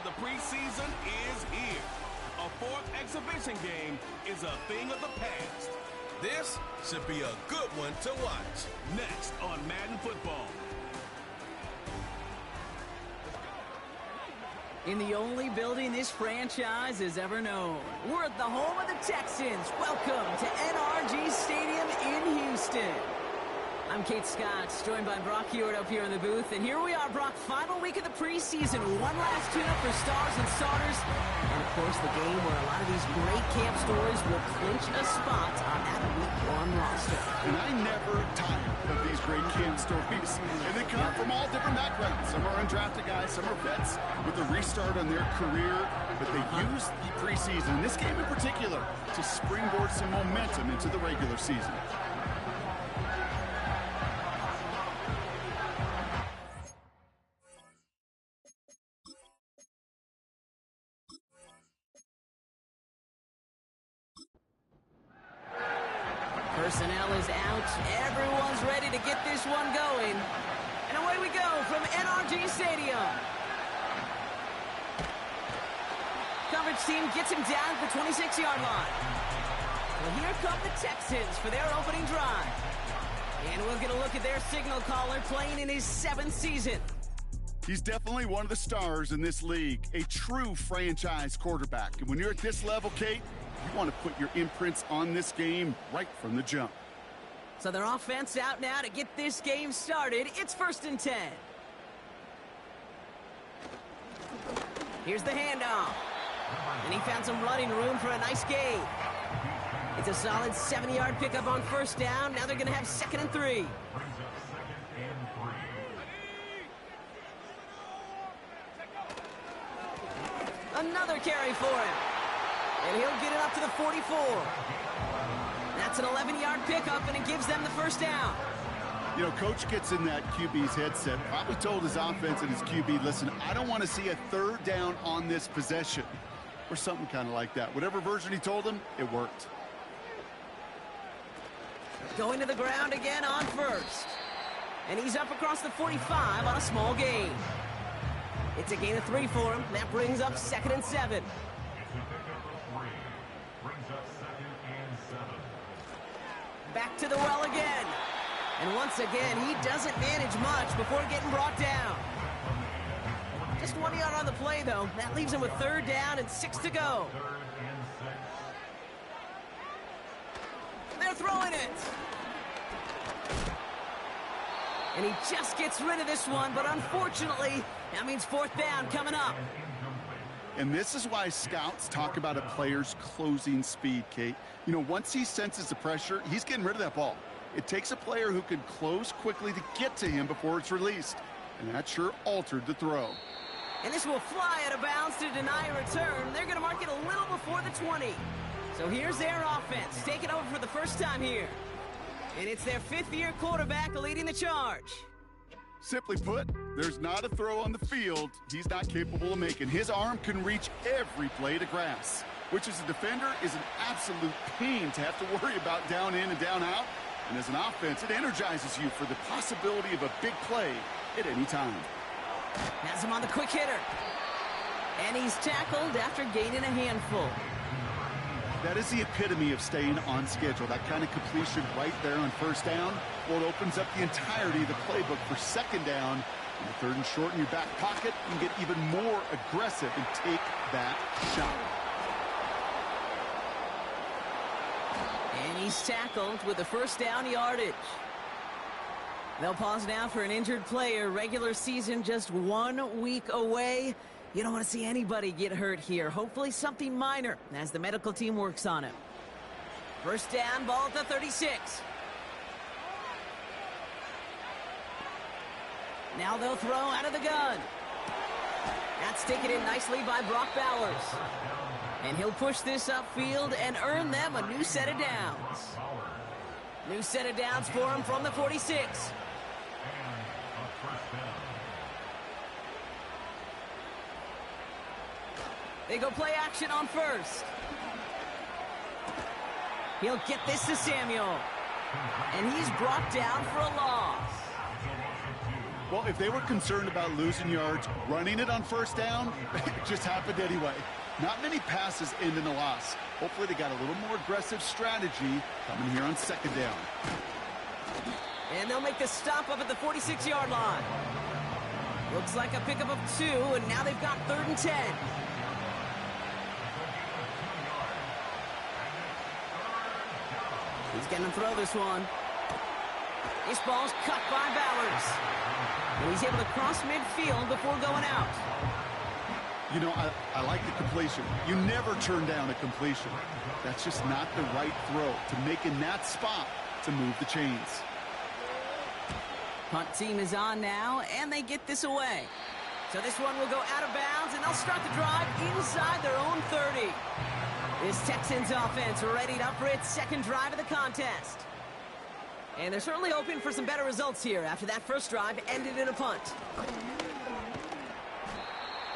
the preseason is here. A fourth exhibition game is a thing of the past. This should be a good one to watch. Next on Madden Football. In the only building this franchise has ever known, we're at the home of the Texans. Welcome to NRG Stadium in Houston. I'm Kate Scott, joined by Brock Hewitt up here in the booth. And here we are, Brock, final week of the preseason. One last tune-up for stars and starters. And, of course, the game where a lot of these great camp stories will clinch a spot on that Week 1 roster. And I never tire of these great camp stories. And they come from all different backgrounds. Some are undrafted guys, some are vets with a restart on their career. But they use the preseason, in this game in particular, to springboard some momentum into the regular season. Personnel is out. Everyone's ready to get this one going. And away we go from NRG Stadium. Coverage team gets him down at the 26-yard line. Well, here come the Texans for their opening drive. And we'll get a look at their signal caller playing in his 7th season. He's definitely one of the stars in this league, a true franchise quarterback. And when you're at this level, Kate, you want to put your imprints on this game right from the jump. So their offense out now to get this game started. It's 1st and 10. Here's the handoff. And he found some running room for a nice gain. It's a solid 70-yard pickup on 1st down. Now they're going to have 2nd and 3. Another carry for him. And he'll get it up to the 44. That's an 11-yard pickup, and it gives them the 1st down. You know, Coach gets in that QB's headset, probably told his offense and his QB, listen, I don't want to see a 3rd down on this possession. Or something kind of like that. Whatever version he told him, it worked. Going to the ground again on 1st. And he's up across the 45 on a small gain. It's a gain of 3 for him. That brings up 2nd and 7. Back to the well again. And once again, he doesn't manage much before getting brought down. Just 1 yard on the play, though. That leaves him with 3rd down and 6 to go. They're throwing it. And he just gets rid of this one, but unfortunately, that means 4th down coming up. And this is why scouts talk about a player's closing speed, Kate. You know, once he senses the pressure, he's getting rid of that ball. It takes a player who can close quickly to get to him before it's released. And that sure altered the throw. And this will fly out of bounds to deny a return. They're going to mark it a little before the 20. So here's their offense, taking over for the 1st time here. And it's their 5th-year quarterback leading the charge. Simply put, there's not a throw on the field he's not capable of making. His arm can reach every blade of grass, which as a defender is an absolute pain to have to worry about down in and down out. And as an offense, it energizes you for the possibility of a big play at any time. Has him on the quick hitter. And he's tackled after gaining a handful. That is the epitome of staying on schedule. That kind of completion right there on 1st down. Well, it opens up the entirety of the playbook for 2nd down. And the 3rd and short in your back pocket, you can get even more aggressive and take that shot. And he's tackled with the 1st down yardage. They'll pause now for an injured player. Regular season just 1 week away. You don't want to see anybody get hurt here. Hopefully something minor as the medical team works on it. 1st down, ball at the 36. Now they'll throw out of the gun. That's taken in nicely by Brock Bowers. And he'll push this upfield and earn them a new set of downs. New set of downs for him from the 46. They go play action on 1st. He'll get this to Samuel. And he's brought down for a loss. Well, if they were concerned about losing yards, running it on first down, it just happened anyway. Not many passes end in a loss. Hopefully they got a little more aggressive strategy coming here on second down. And they'll make the stop up at the 46-yard line. Looks like a pickup of 2, and now they've got 3rd and 10. He's going to throw this one. This ball's cut by Bowers. And he's able to cross midfield before going out. You know, I like the completion. You never turn down a completion. That's just not the right throw to make in that spot to move the chains. Punt team is on now, and they get this away. So this one will go out of bounds, and they'll start the drive inside their own 30. This Texans offense readied up for its second drive of the contest. And they're certainly hoping for some better results here after that first drive ended in a punt.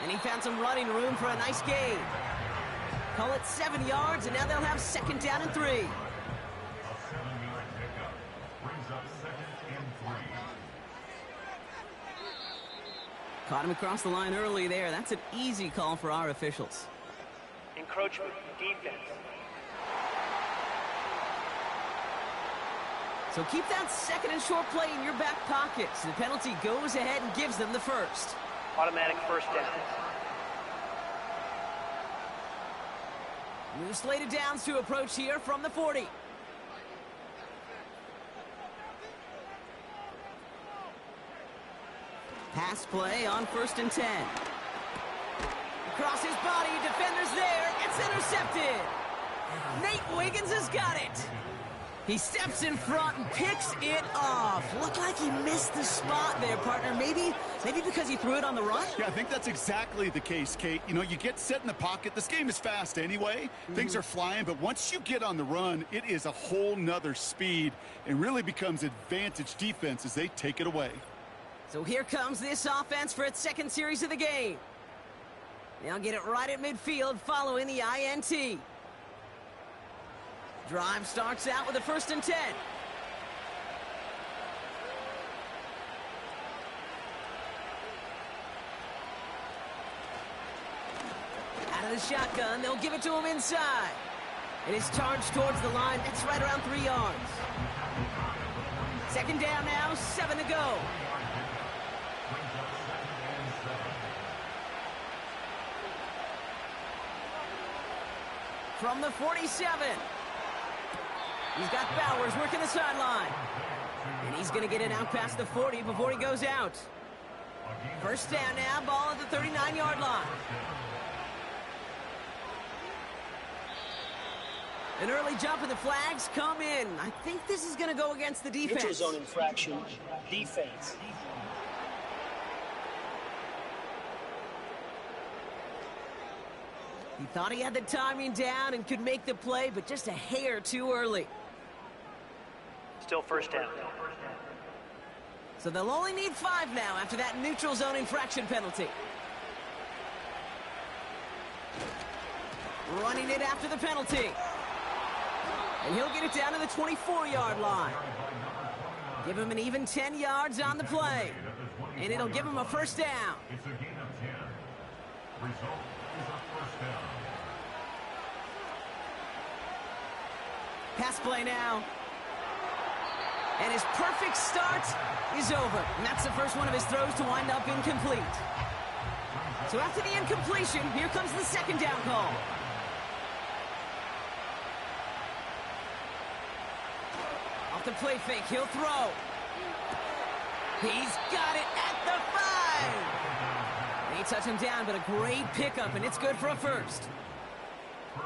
And he found some running room for a nice gain. Call it 7 yards, and now they'll have 2nd down and 3. Caught him across the line early there. That's an easy call for our officials. Encroachment, defense. So keep that 2nd and short play in your back pocket. So the penalty goes ahead and gives them the first. Automatic first down. New slated downs to approach here from the 40. Pass play on 1st and 10. Across his body, defender's there. It's intercepted. Nate Wiggins has got it. He steps in front and picks it off. Looked like he missed the spot there, partner. Maybe because he threw it on the run? Yeah, I think that's exactly the case, Kate. You know, you get set in the pocket. This game is fast anyway. Things are flying, but once you get on the run, it is a whole nother speed and really becomes advantage defense as they take it away. So here comes this offense for its 2nd series of the game. They'll get it right at midfield following the INT. Drive starts out with a 1st and 10. Out of the shotgun, they'll give it to him inside. And it's charged towards the line. That's right around 3 yards. 2nd down now, 7 to go. From the 47. He's got Bowers working the sideline. And he's going to get it out past the 40 before he goes out. 1st down now, ball at the 39-yard line. An early jump and the flags come in. I think this is going to go against the defense. Neutral zone infraction, defense. He thought he had the timing down and could make the play, but just a hair too early. Still 1st down. So they'll only need 5 now after that neutral zone infraction penalty. Running it after the penalty. And he'll get it down to the 24-yard line. Give him an even 10 yards on the play. And it'll give him a 1st down. It's a gain of 10. Result is a 1st down. Pass play now. And his perfect start is over. And that's the first one of his throws to wind up incomplete. So after the incompletion, here comes the 2nd down call. Off the play fake, he'll throw. He's got it at the 5. They touch him down, but a great pickup, and it's good for a 1st.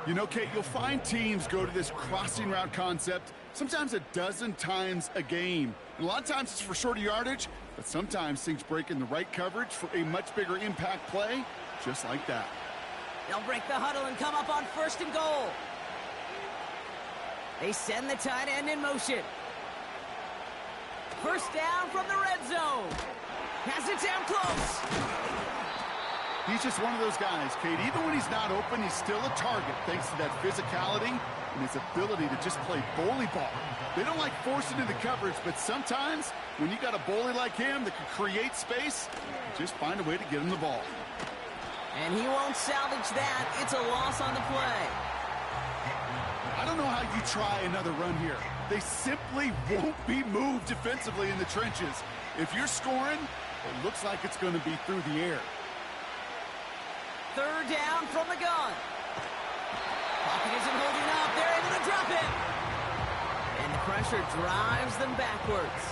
You know, Kate, you'll find teams go to this crossing route concept sometimes a dozen times a game. And a lot of times it's for shorter yardage, but sometimes things break in the right coverage for a much bigger impact play, just like that. They'll break the huddle and come up on 1st and goal. They send the tight end in motion. 1st down from the red zone. Pass it down close. He's just one of those guys, Kate. Even when he's not open, he's still a target thanks to that physicality and his ability to just play bully ball. They don't like forcing into coverage, but sometimes when you got a bully like him that can create space, just find a way to get him the ball. And he won't salvage that. It's a loss on the play. I don't know how you try another run here. They simply won't be moved defensively in the trenches. If you're scoring, it looks like it's going to be through the air. Third down from the gun. Pocket isn't holding up. They're able to drop it. And the pressure drives them backwards.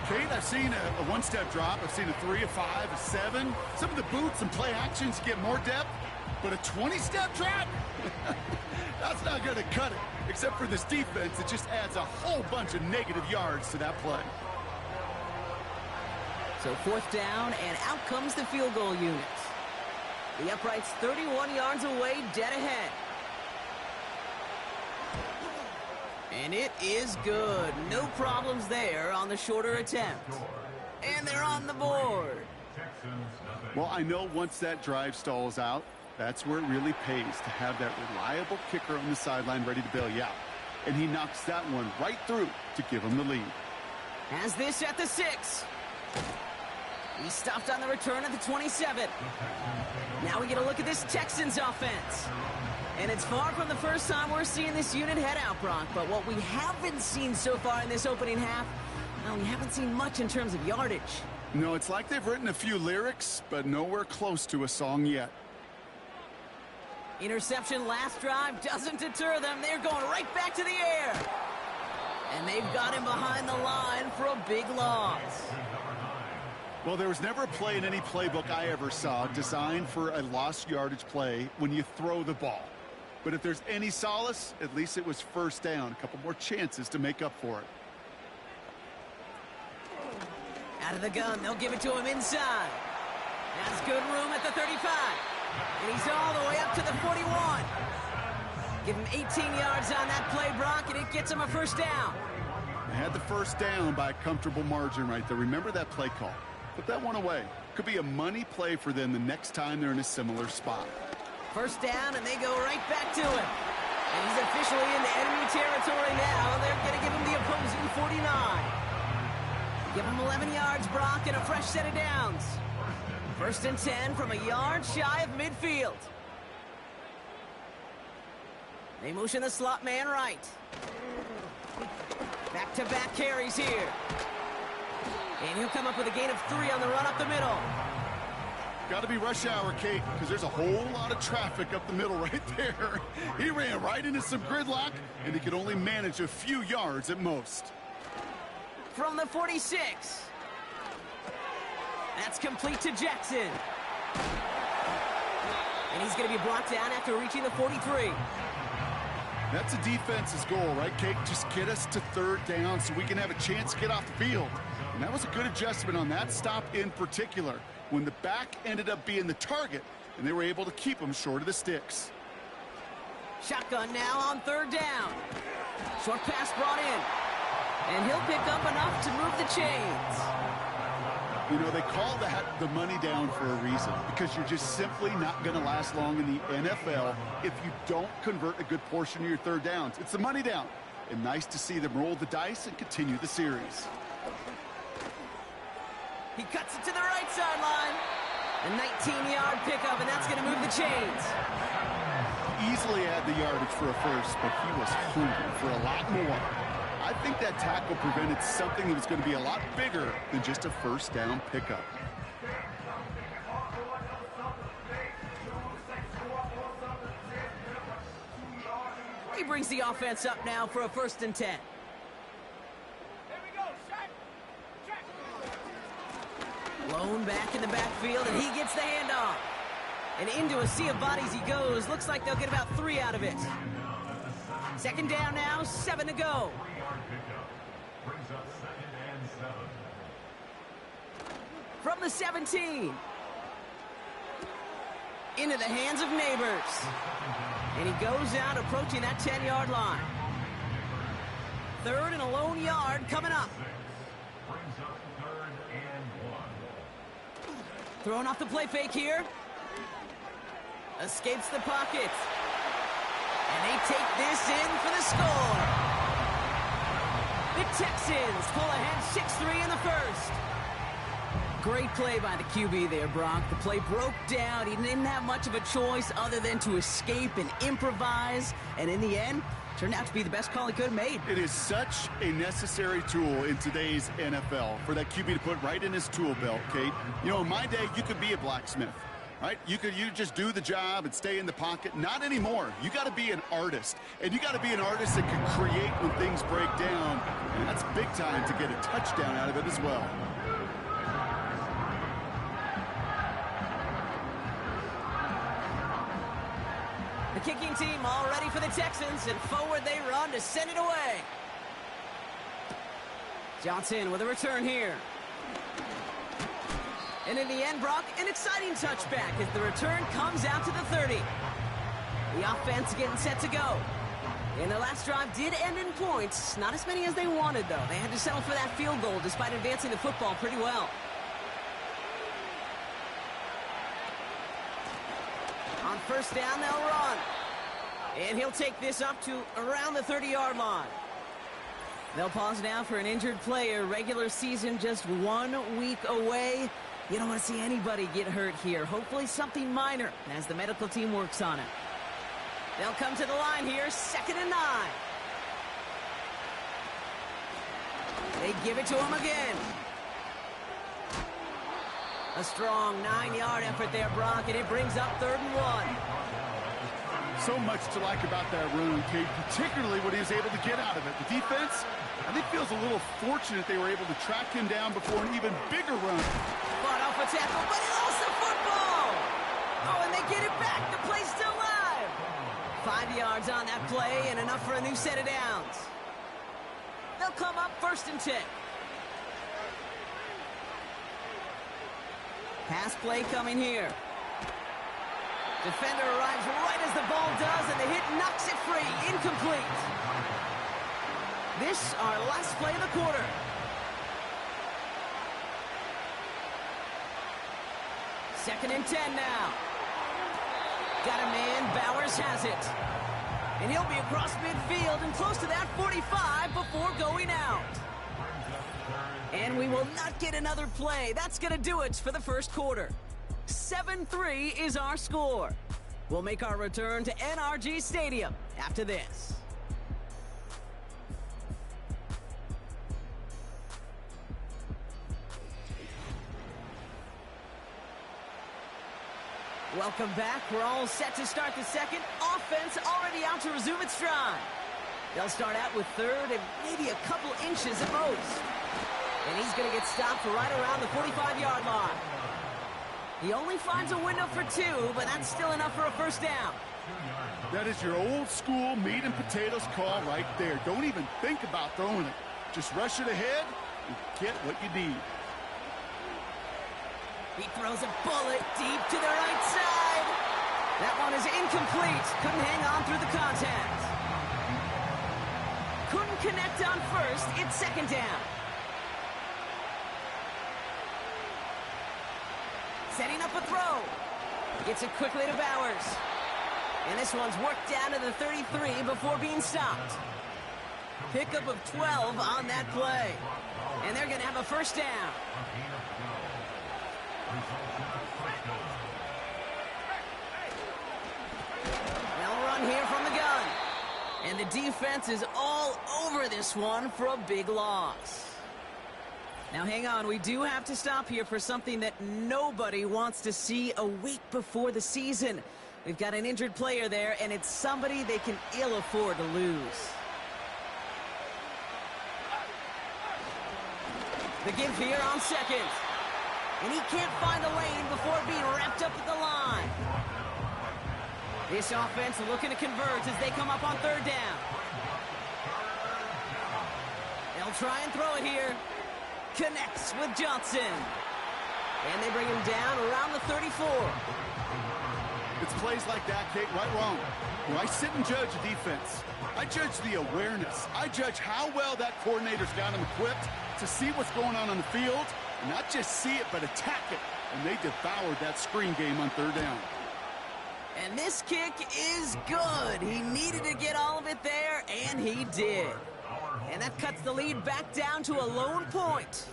Kate, I've seen a one-step drop. I've seen a 3, a 5, a 7. Some of the boots and play actions get more depth, but a 20-step drop? That's not going to cut it, except for this defense that just adds a whole bunch of negative yards to that play. So fourth down, and out comes the field goal unit. The upright's 31 yards away, dead ahead. And it is good. No problems there on the shorter attempt. And they're on the board. Well, I know once that drive stalls out, that's where it really pays to have that reliable kicker on the sideline ready to bail you out. And he knocks that one right through to give him the lead. Has this at the 6. He stopped on the return at the 27. Now we get a look at this Texans offense. And it's far from the first time we're seeing this unit head out, Brock. But what we haven't seen so far in this opening half, well, we haven't seen much in terms of yardage. No, it's like they've written a few lyrics, but nowhere close to a song yet. Interception last drive doesn't deter them. They're going right back to the air. And they've got him behind the line for a big loss. Well, there was never a play in any playbook I ever saw designed for a lost yardage play when you throw the ball. But if there's any solace, at least it was first down. A couple more chances to make up for it. Out of the gun, they'll give it to him inside. Has good room at the 35. And he's all the way up to the 41. Give him 18 yards on that play, Brock, and it gets him a first down. They had the first down by a comfortable margin right there. Remember that play call. Put that one away. Could be a money play for them the next time they're in a similar spot. First down, and they go right back to him. And he's officially into enemy territory now. They're going to give him the opposing 49. Give him 11 yards, Brock, and a fresh set of downs. First and 10 from a yard shy of midfield. They motion the slot man right. Back-to-back carries here. And he'll come up with a gain of 3 on the run up the middle. Got to be rush hour, Kate, because there's a whole lot of traffic up the middle right there. He ran right into some gridlock, and he could only manage a few yards at most. From the 46. That's complete to Jackson. And he's going to be brought down after reaching the 43. That's a defense's goal, right, Kate? Just get us to third down so we can have a chance to get off the field. And that was a good adjustment on that stop in particular, when the back ended up being the target, and they were able to keep him short of the sticks. Shotgun now on third down. Short pass brought in. And he'll pick up enough to move the chains. You know, they call that the money down for a reason, because you're just simply not going to last long in the NFL if you don't convert a good portion of your third downs. It's the money down. And nice to see them roll the dice and continue the series. He cuts it to the right sideline. A 19-yard pickup, and that's going to move the chains. Easily had the yardage for a first, but he was hungry for a lot more. I think that tackle prevented something that was going to be a lot bigger than just a first down pickup. He brings the offense up now for a first and 10. Blown back in the backfield, and he gets the handoff. And into a sea of bodies he goes. Looks like they'll get about 3 out of it. Second down now, 7 to go. From the 17. Into the hands of Neighbors. And he goes out approaching that 10-yard line. Third and a lone yard coming up. Throwing off the play fake here. Escapes the pocket. And they take this in for the score. The Texans pull ahead 6-3 in the first. Great play by the QB there, Brock. The play broke down. He didn't have much of a choice other than to escape and improvise. And in the end, turned out to be the best call he could have made. It is such a necessary tool in today's NFL for that QB to put right in his tool belt, Kate. You know, in my day, you could be a blacksmith, right? You just do the job and stay in the pocket. Not anymore. You got to be an artist. And you got to be an artist that can create when things break down. And that's big time to get a touchdown out of it as well. The kicking team all ready for the Texans, and forward they run to send it away. Johnson with a return here. And in the end, Brock, an exciting touchback as the return comes out to the 30. The offense getting set to go. And the last drive did end in points. Not as many as they wanted, though. They had to settle for that field goal despite advancing the football pretty well. On first down, they'll run. And he'll take this up to around the 30-yard line. They'll pause now for an injured player. Regular season just 1 week away. You don't want to see anybody get hurt here. Hopefully something minor as the medical team works on it. They'll come to the line here, 2nd and 9. They give it to him again. A strong 9-yard effort there, Brock, and it brings up 3rd and 1. So much to like about that run, Kate, particularly what he was able to get out of it. The defense, I think, feels a little fortunate they were able to track him down before an even bigger run. Fought off a tackle, but he lost the football! Oh, and they get it back. The play's still alive. 5 yards on that play and enough for a new set of downs. They'll come up 1st and 10. Pass play coming here. Defender arrives right as the ball does, and the hit knocks it free. Incomplete. This, our last play of the quarter. Second and 10 now. Got a man, Bowers has it. And he'll be across midfield and close to that 45 before going out. And we will not get another play. That's going to do it for the first quarter. 7-3 is our score. We'll make our return to NRG Stadium after this. Welcome back. We're all set to start the second. Offense already out to resume its stride. They'll start out with 3rd and maybe a couple inches at most. And he's going to get stopped right around the 45-yard line. He only finds a window for 2, but that's still enough for a first down. That is your old school meat and potatoes call right there. Don't even think about throwing it. Just rush it ahead and get what you need. He throws a bullet deep to the right side. That one is incomplete. Couldn't hang on through the contact. Couldn't connect on first. It's 2nd down. Setting up a throw. Gets it quickly to Bowers. And this one's worked down to the 33 before being stopped. Pickup of 12 on that play. And they're going to have a first down. They'll run here from the gun. And the defense is all over this one for a big loss. Now, hang on. We do have to stop here for something that nobody wants to see a week before the season. We've got an injured player there, and it's somebody they can ill afford to lose. The give here on 2nd. And he can't find the lane before being wrapped up at the line. This offense looking to convert as they come up on 3rd down. They'll try and throw it here. Connects with Johnson. And they bring him down around the 34. It's plays like that, Kate, right wrong. When I sit and judge a defense, I judge the awareness. I judge how well that coordinator's got him equipped to see what's going on the field, and not just see it, but attack it. and they devoured that screen game on third down. And this kick is good. He needed to get all of it there, and he did. And that cuts the lead back down to a lone point.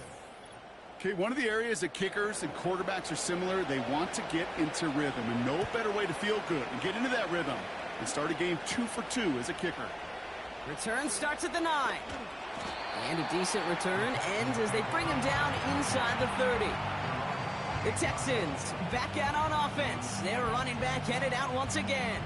Okay, one of the areas that kickers and quarterbacks are similar, they want to get into rhythm, and no better way to feel good and get into that rhythm and start a game 2 for 2 as a kicker. Return starts at the 9. And a decent return ends as they bring him down inside the 30. The Texans back out on offense. Their running back headed out once again.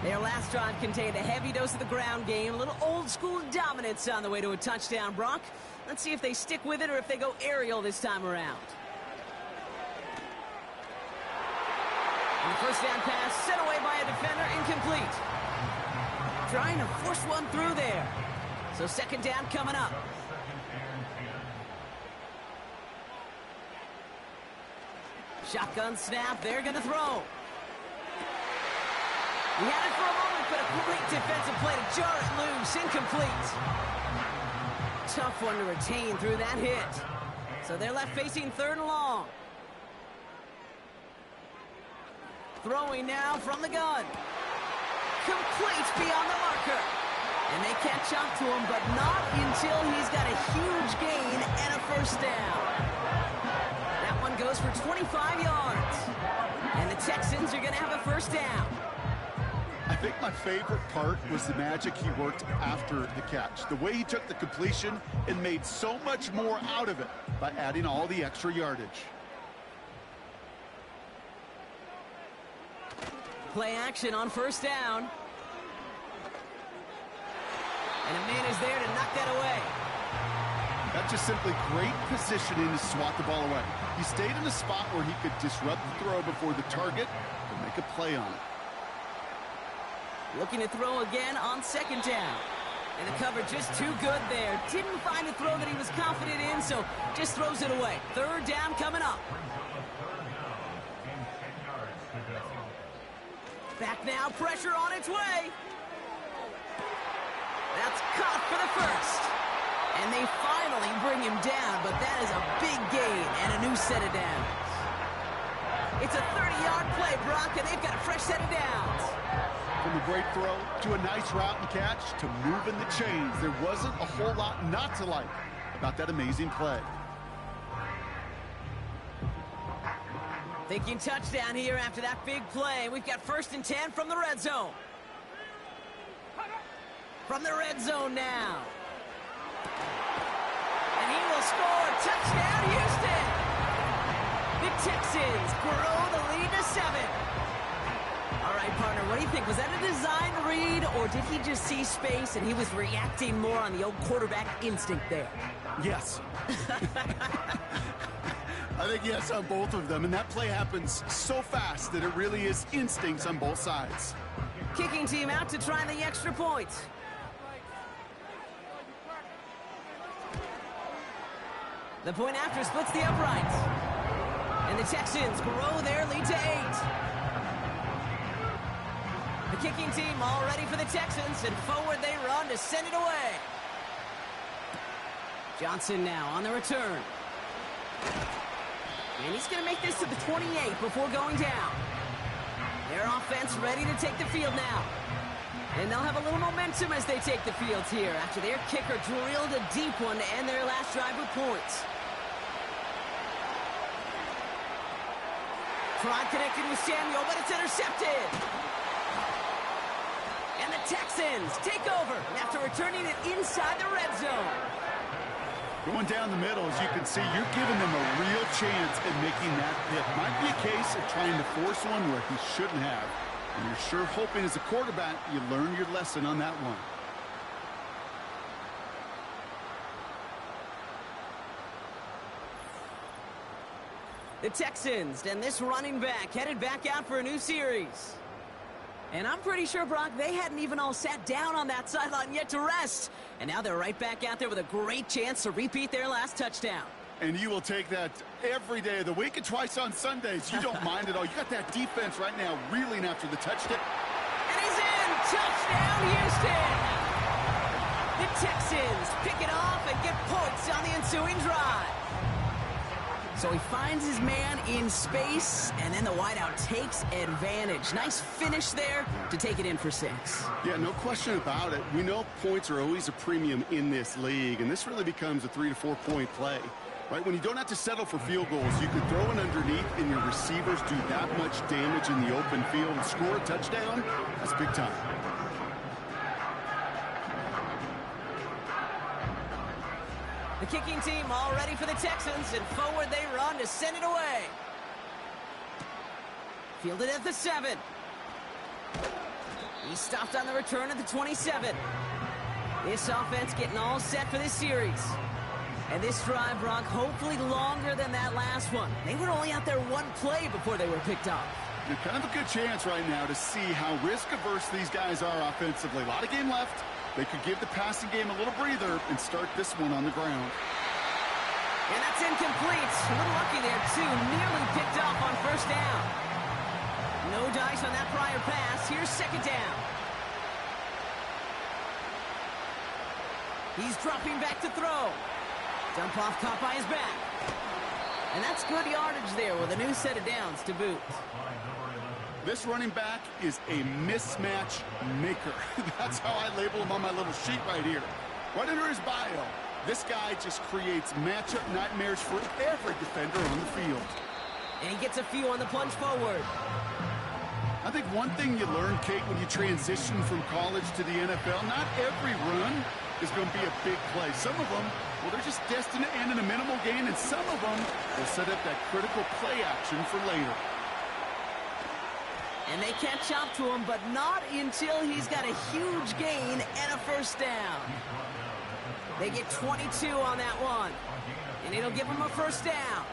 Their last drive contained a heavy dose of the ground game, a little old-school dominance on the way to a touchdown, Brock. Let's see if they stick with it or if they go aerial this time around. And the first down pass sent away by a defender, incomplete. Trying to force one through there. So second down coming up. Shotgun snap, they're going to throw. He had it for a moment, but a great defensive play to jar it loose, incomplete. Tough one to retain through that hit. So they're left facing third and long. Throwing now from the gun. Complete beyond the marker. And they catch up to him, but not until he's got a huge gain and a first down. That one goes for 25 yards. And the Texans are going to have a first down. I think my favorite part was the magic he worked after the catch. The way he took the completion and made so much more out of it by adding all the extra yardage. Play action on first down. And a man is there to knock that away. That's just simply great positioning to swat the ball away. He stayed in a spot where he could disrupt the throw before the target and make a play on it. Looking to throw again on second down. And the cover just too good there. Didn't find a throw that he was confident in, so just throws it away. Third down coming up. Back now, pressure on its way. That's caught for the first. And they finally bring him down, but that is a big gain and a new set of downs. It's a 30-yard play, Brock, and they've got a fresh set of downs. From a great throw to a nice route and catch to moving the chains, there wasn't a whole lot not to like about that amazing play. Thinking touchdown here after that big play. We've got 1st and 10 from the red zone. From the red zone now. And he will score. Touchdown, Houston! The Texans grow the lead to 7. All right, partner, what do you think? Was that a design read, or did he just see space and he was reacting more on the old quarterback instinct there? Yes. I think yes on both of them, and that play happens so fast that it really is instincts on both sides. Kicking team out to try the extra point. The point after splits the uprights. And the Texans grow their lead to 8. The kicking team all ready for the Texans, and forward they run to send it away. Johnson now on the return. And he's going to make this to the 28 before going down. Their offense ready to take the field now. And they'll have a little momentum as they take the field here after their kicker drilled a deep one to end their last drive with points. Try connected with Samuel, but it's intercepted. And the Texans take over after returning it inside the red zone. Going down the middle, as you can see, you're giving them a real chance at making that hit. Might be a case of trying to force one where he shouldn't have. And you're sure hoping as a quarterback you learn your lesson on that one. The Texans and this running back headed back out for a new series. And I'm pretty sure, Brock, they hadn't even all sat down on that sideline yet to rest. And now they're right back out there with a great chance to repeat their last touchdown. And you will take that every day of the week and twice on Sundays. You don't mind at all. You got that defense right now reeling after the touchdown. And he's in! Touchdown, Houston! The Texans pick it off and get points on the ensuing drive. So he finds his man in space, and then the wideout takes advantage. Nice finish there to take it in for 6. Yeah, no question about it. We know points are always a premium in this league, and this really becomes a 3 to 4 point play. Right, when you don't have to settle for field goals, you could throw it underneath and your receivers do that much damage in the open field and score a touchdown. That's big time. The kicking team all ready for the Texans, and forward they run to send it away. Fielded at the 7. He stopped on the return at the 27. This offense getting all set for this series. And this drive, Brock, hopefully longer than that last one. They were only out there one play before they were picked off. Kind of a good chance right now to see how risk-averse these guys are offensively. A lot of game left. They could give the passing game a little breather and start this one on the ground. And that's incomplete. A little lucky there, too. Nearly picked off on first down. No dice on that prior pass. Here's second down. He's dropping back to throw. Dump off caught by his back. And that's good yardage there with a new set of downs to boot. This running back is a mismatch maker. That's how I label him on my little sheet right here. Right under his bio, this guy just creates matchup nightmares for every defender on the field. And he gets a few on the plunge forward. I think one thing you learn, Kate, when you transition from college to the NFL, not every run is going to be a big play. Some of them, well, they're just destined to end in a minimal gain, and some of them will set up that critical play action for later. And they catch up to him, but not until he's got a huge gain and a first down. They get 22 on that one, and it'll give them a first down.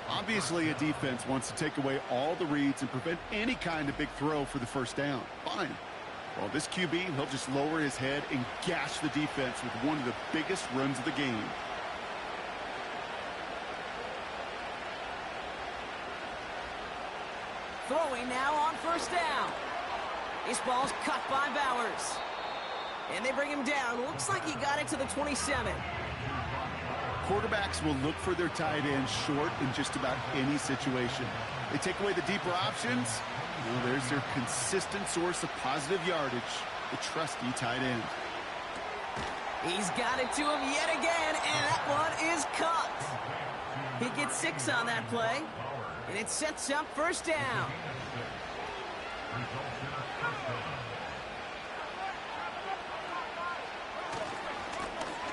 Obviously, a defense wants to take away all the reads and prevent any kind of big throw for the first down. Fine. Well, this QB, he'll just lower his head and gash the defense with one of the biggest runs of the game. Throwing now on first down. This ball's cut by Bowers. And they bring him down. Looks like he got it to the 27. Quarterbacks will look for their tight end short in just about any situation. They take away the deeper options. Well, there's their consistent source of positive yardage, the trusty tight end. He's got it to him yet again, and that one is cut. He gets 6 on that play, and it sets up first down.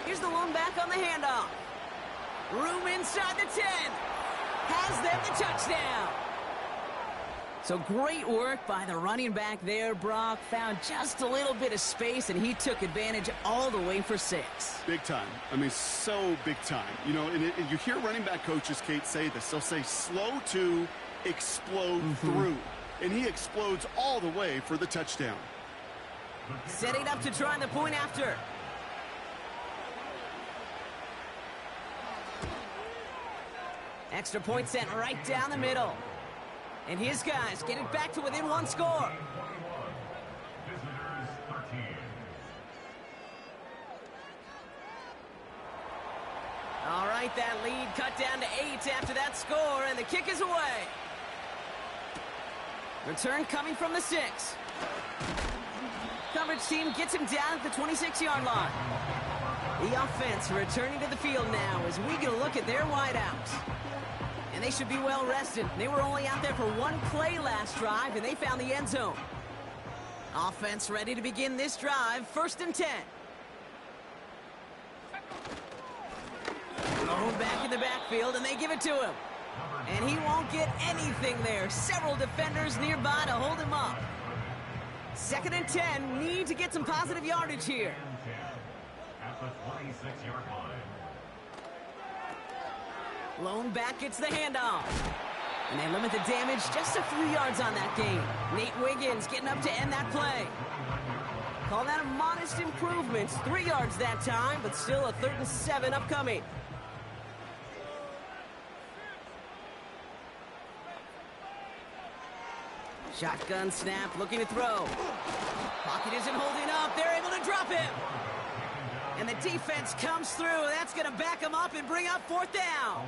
Here's the lone back on the handoff. Room inside the 10. Has them the touchdown. So great work by the running back there, Brock. Found just a little bit of space, and he took advantage all the way for 6. Big time. I mean, so big time. You know, and you hear running back coaches, Kate, say this. They'll say slow to explode through. And he explodes all the way for the touchdown. Setting up to try the point after. Extra point sent right down the middle. And his guys get it back to within 1 score. All right, that lead cut down to 8 after that score, and the kick is away. Return coming from the 6. Coverage team gets him down at the 26-yard line. The offense returning to the field now as we get a look at their wideouts. And they should be well rested. They were only out there for 1 play last drive, and they found the end zone. Offense ready to begin this drive. 1st and 10. Thrown back in the backfield, and they give it to him. And he won't get anything there. Several defenders nearby to hold him up. 2nd and 10. Need to get some positive yardage here. At the 26-yard line. Lone back gets the handoff. And they limit the damage just a few yards on that game. Nate Wiggins getting up to end that play. Call that a modest improvement. 3 yards that time, but still a 3rd and 7 upcoming. Shotgun snap, looking to throw. Pocket isn't holding up. They're able to drop him. And the defense comes through. That's going to back them up and bring up fourth down.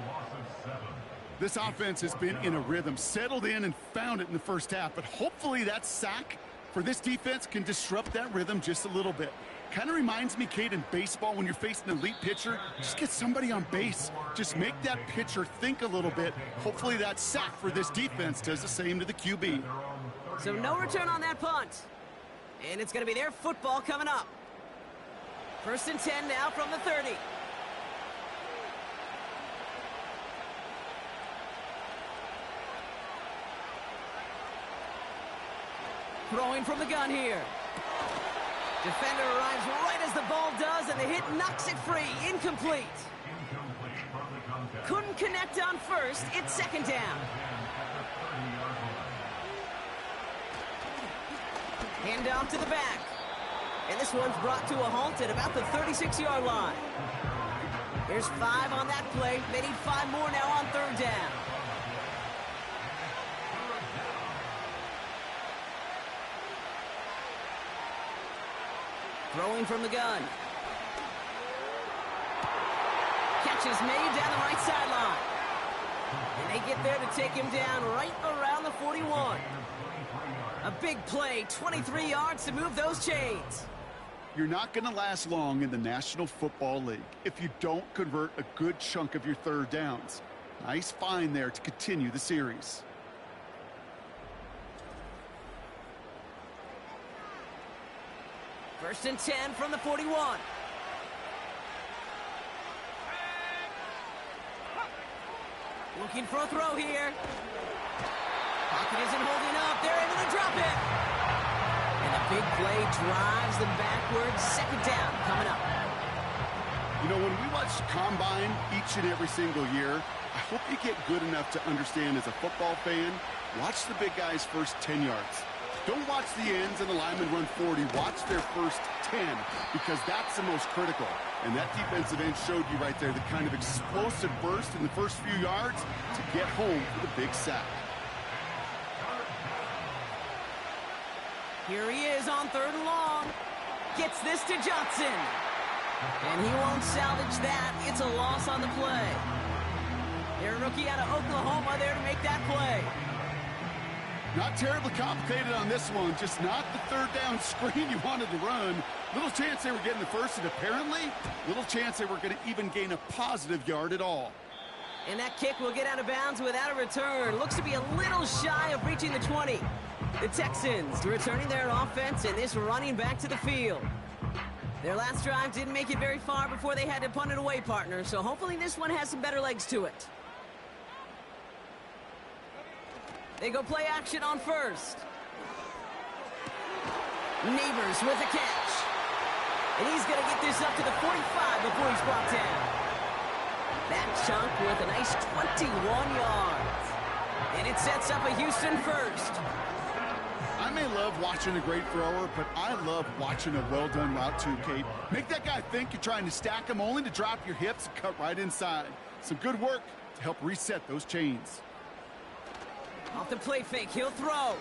This offense has been in a rhythm, settled in and found it in the first half. But hopefully that sack for this defense can disrupt that rhythm just a little bit. Kind of reminds me, Kate, in baseball when you're facing an elite pitcher, just get somebody on base. Just make that pitcher think a little bit. Hopefully that sack for this defense does the same to the QB. So no return on that punt. And it's going to be their football coming up. 1st and 10 now from the 30. Throwing from the gun here. Defender arrives right as the ball does, and the hit knocks it free. Incomplete. Couldn't connect on first. It's 2nd down. Hand off to the back. And this one's brought to a halt at about the 36-yard line. There's 5 on that play. They need 5 more now on 3rd down. Throwing from the gun. Catch is made down the right sideline. And they get there to take him down right around the 41. A big play, 23 yards to move those chains. You're not going to last long in the National Football League if you don't convert a good chunk of your 3rd downs. Nice find there to continue the series. First and 10 from the 41. Looking for a throw here. Pocket isn't holding up. They're able to drop it. And a big play drives them backwards. 2nd down coming up. You know, when we watch Combine each and every single year, I hope you get good enough to understand as a football fan, watch the big guys' first 10 yards. Don't watch the ends and the linemen run 40. Watch their first 10 because that's the most critical. And that defensive end showed you right there the kind of explosive burst in the first few yards to get home for the big sack. Here he is on 3rd and long. Gets this to Johnson. And he won't salvage that. It's a loss on the play. Their rookie out of Oklahoma there to make that play. Not terribly complicated on this one, just not the 3rd down screen you wanted to run. Little chance they were getting the first, and apparently, little chance they were going to even gain a positive yard at all. And that kick will get out of bounds without a return. Looks to be a little shy of reaching the 20. The Texans returning their offense and this running back to the field. Their last drive didn't make it very far before they had to punt it away, partner, so hopefully this one has some better legs to it. They go play action on 1st. Neighbors with the catch. And he's going to get this up to the 45 before he's brought down. That chunk with a nice 21 yards. And it sets up a Houston first. I may love watching a great thrower, but I love watching a well-done route too, Kate. Make that guy think you're trying to stack him only to drop your hips and cut right inside. Some good work to help reset those chains. Off the play fake, he'll throw.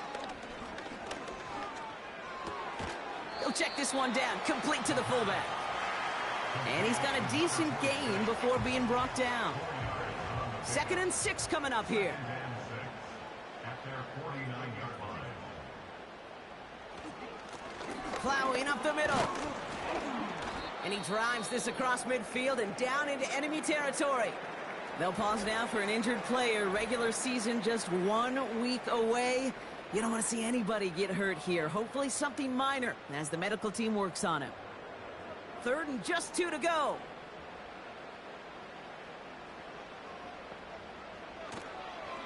He'll check this one down, complete to the fullback. And he's got a decent gain before being brought down. 2nd and 6 coming up here. At their 49-yard line. Plowing up the middle. And he drives this across midfield and down into enemy territory. They'll pause now for an injured player. Regular season just 1 week away. You don't want to see anybody get hurt here. Hopefully something minor as the medical team works on him. 3rd and just 2 to go.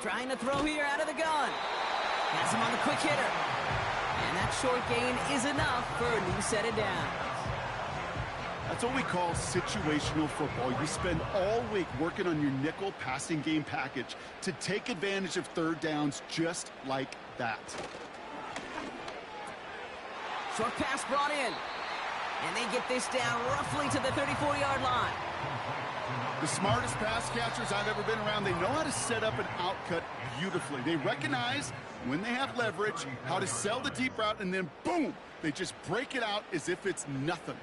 Trying to throw here out of the gun. Has him on the quick hitter. And that short gain is enough for a new set of downs. That's what we call situational football. You spend all week working on your nickel passing game package to take advantage of 3rd downs just like that. Short pass brought in. And they get this down roughly to the 34-yard line. The smartest pass catchers I've ever been around, they know how to set up an outcut beautifully. They recognize when they have leverage, how to sell the deep route, and then boom, they just break it out as if it's nothing.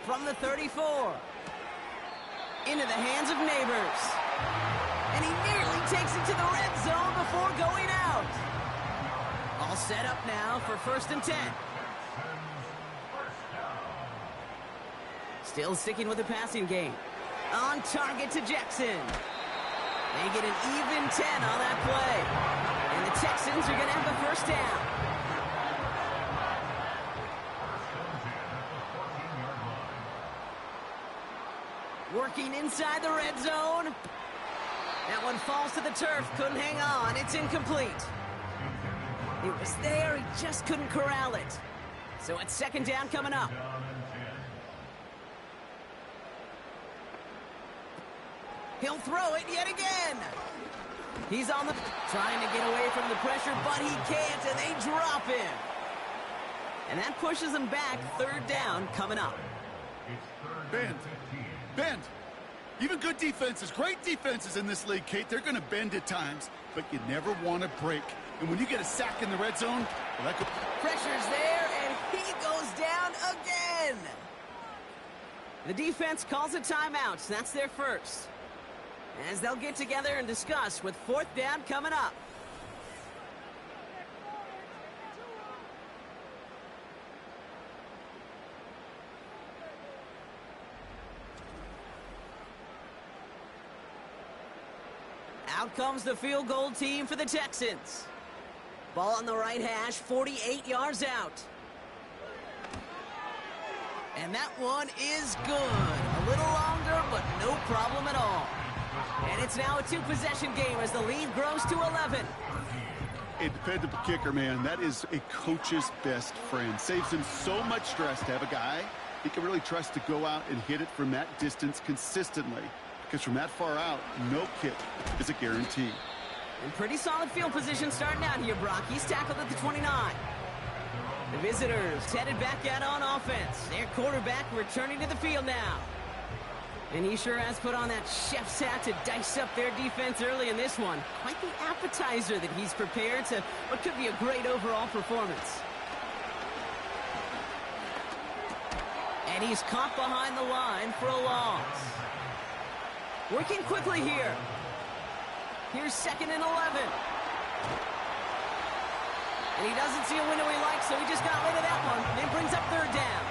from the 34. Into the hands of Neighbors. And he nearly takes it to the red zone before going out. All set up now for 1st and 10. Still sticking with the passing game. On target to Jackson. They get an even 10 on that play. And the Texans are going to have the 1st down. Working inside the red zone. That one falls to the turf. Couldn't hang on. It's incomplete. It was there. He just couldn't corral it. So it's 2nd down coming up. He'll throw it yet again. He's on the... trying to get away from the pressure, but he can't, and they drop him. And that pushes him back. 3rd down coming up. Bend. Even good defenses, great defenses in this league, Kate, they're going to bend at times, but you never want to break. And when you get a sack in the red zone, well, that could... Pressure's there, and he goes down again. The defense calls a timeout. That's their 1st. As they'll get together and discuss with 4th down coming up. Out comes the field goal team for the Texans. Ball on the right hash, 48 yards out. And that one is good. A little longer, but no problem at all. And it's now a 2-possession game as the lead grows to 11. A dependable kicker, man, that is a coach's best friend. Saves him so much stress to have a guy he can really trust to go out and hit it from that distance consistently. Because from that far out, no kick is a guarantee. And pretty solid field position starting out here, Brock. He's tackled at the 29. The visitors headed back out on offense. Their quarterback returning to the field now. And he sure has put on that chef's hat to dice up their defense early in this one. Quite the appetizer that he's prepared to what could be a great overall performance. And he's caught behind the line for a loss. Working quickly here. Here's 2nd and 11. And he doesn't see a window he likes, so he just got rid of that one. Then brings up 3rd down.